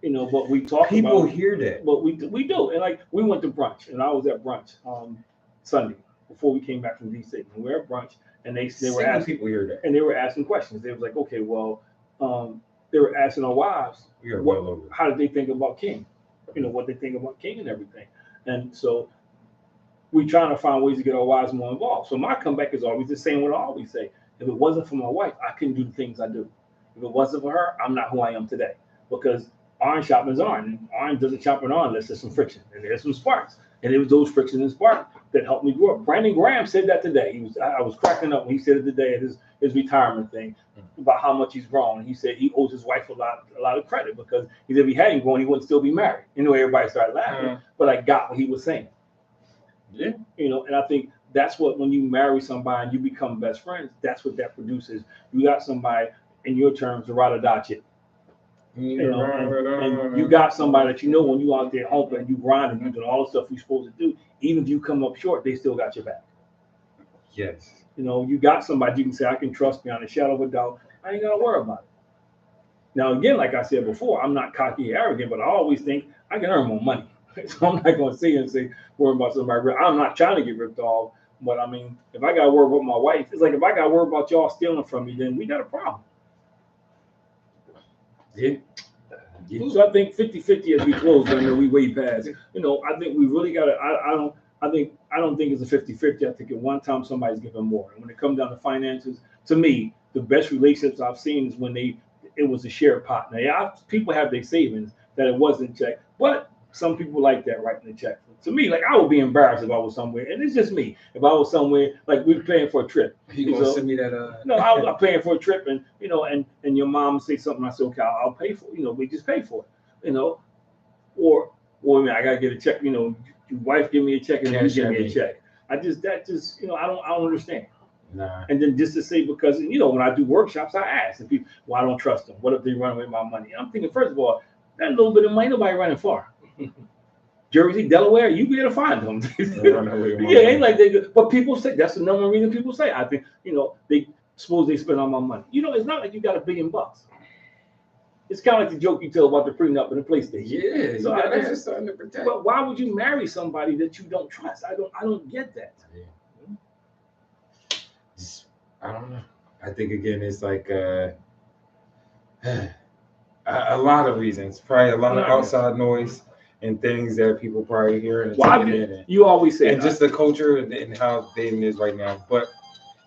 But we talk people about, hear that. But we do. And we went to brunch, and I was at brunch Sunday before we came back from DC. And we were at brunch, and they were asking people hear that. And they were asking questions. They was like, okay, well, they were asking our wives, how did they think about King? What they think about King and everything. And so we trying to find ways to get our wives more involved. So my comeback is always the same, what I always say. If it wasn't for my wife, I couldn't do the things I do. If it wasn't for her, I'm not who I am today. Because iron sharpens iron, and iron doesn't sharpen iron unless there's some friction, and there's some sparks. And it was those friction and sparks that helped me grow up. Brandon Graham said that today. I was cracking up when he said it today at his retirement thing about how much he's grown. And he said he owes his wife a lot of credit, because he said if he hadn't grown, he wouldn't still be married. Everybody started laughing, but I got what he was saying. Yeah. And I think that's what, when you marry somebody and you become best friends, that's what that produces. You got somebody, in your terms, to ride or die chip. And you got somebody that when you out there humping and you grinding, you doing all the stuff you're supposed to do. Even if you come up short, they still got your back. Yes. You got somebody you can say, I can trust beyond a shadow of a doubt. I ain't gotta worry about it. Now, again, like I said before, I'm not cocky or arrogant, but I always think I can earn more money. So I'm not gonna sit here and say, worry about somebody. I'm not trying to get ripped off, but I mean, if I gotta worry about my wife, it's like if I gotta worry about y'all stealing from me, then we got a problem. Yeah. So I think 50-50 as we close, I know we way past. I think we really got to. I don't think it's a 50-50. I think at one time somebody's giving more. And when it comes down to finances, to me, the best relationships I've seen is when it was a shared pot. Now, yeah, people have their savings that it wasn't check, but some people like that writing the check. To me, like I would be embarrassed if I was somewhere, and it's just me. If I was somewhere, like we were paying for a trip, You gonna send me that? no, I'm paying for a trip, and and your mom say something, I say, okay, I'll pay for it. We just pay for it, or I mean, I gotta get a check. Your wife give me a check and you give me a check. I don't understand. Nah. And then just to say, because when I do workshops, I ask if people, well, I don't trust them. What if they run away with my money? I'm thinking, first of all, that little bit of money, nobody running far. Jersey, Delaware, you be able to find them. Yeah, ain't like they do. But people say that's the number one reason people say. I think they suppose they spend all my money. It's not like you got $1 billion. It's kind of like the joke you tell about the prenup and the PlayStation. Yeah, so you gotta have something to protect. But why would you marry somebody that you don't trust? I don't get that. Yeah. I don't know. I think again, it's like a lot of reasons. Probably a lot of outside noise and things that people probably hear and you always say, and just the culture and how dating is right now. But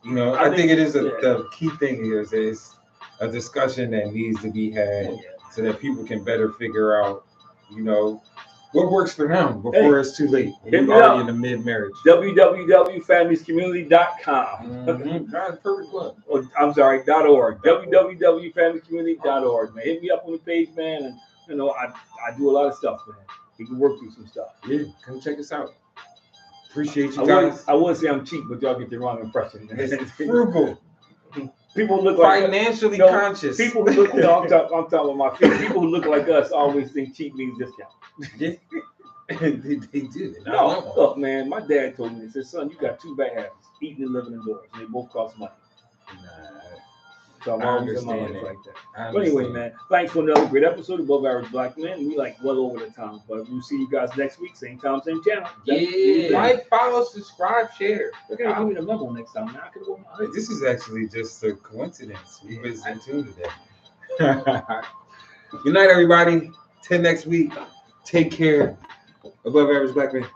I think it is the key thing here is a discussion that needs to be had so that people can better figure out, what works for them before it's too late. We're already in the mid-marriage. www.familycommunity.com. That's perfect one. I'm sorry, .org. www.familycommunity.org, man. Hit me up on the page, man, and I do a lot of stuff, man. We can work through some stuff. Yeah, come check us out. Appreciate you guys. I wouldn't say I'm cheap, but y'all get the wrong impression. It's frugal. People look like financially conscious. People who look. I'm talking about my feet. People who look like us always think cheap means discount. Yeah. they do. No, look, man. My dad told me, he said, "Son, you got 2 bad habits: eating and living indoors, and they both cost money." So I'm always in my life like that. But anyway, man, thanks for another great episode of Above Average Black Men. We well over the time, but we'll see you guys next week, same time, same channel. Yeah, like, follow, subscribe, share. They're gonna give me the memo next time. Now I can go. This is actually just a coincidence. We've been in tune today. Good night, everybody. Till next week. Take care. Above Average Black Men.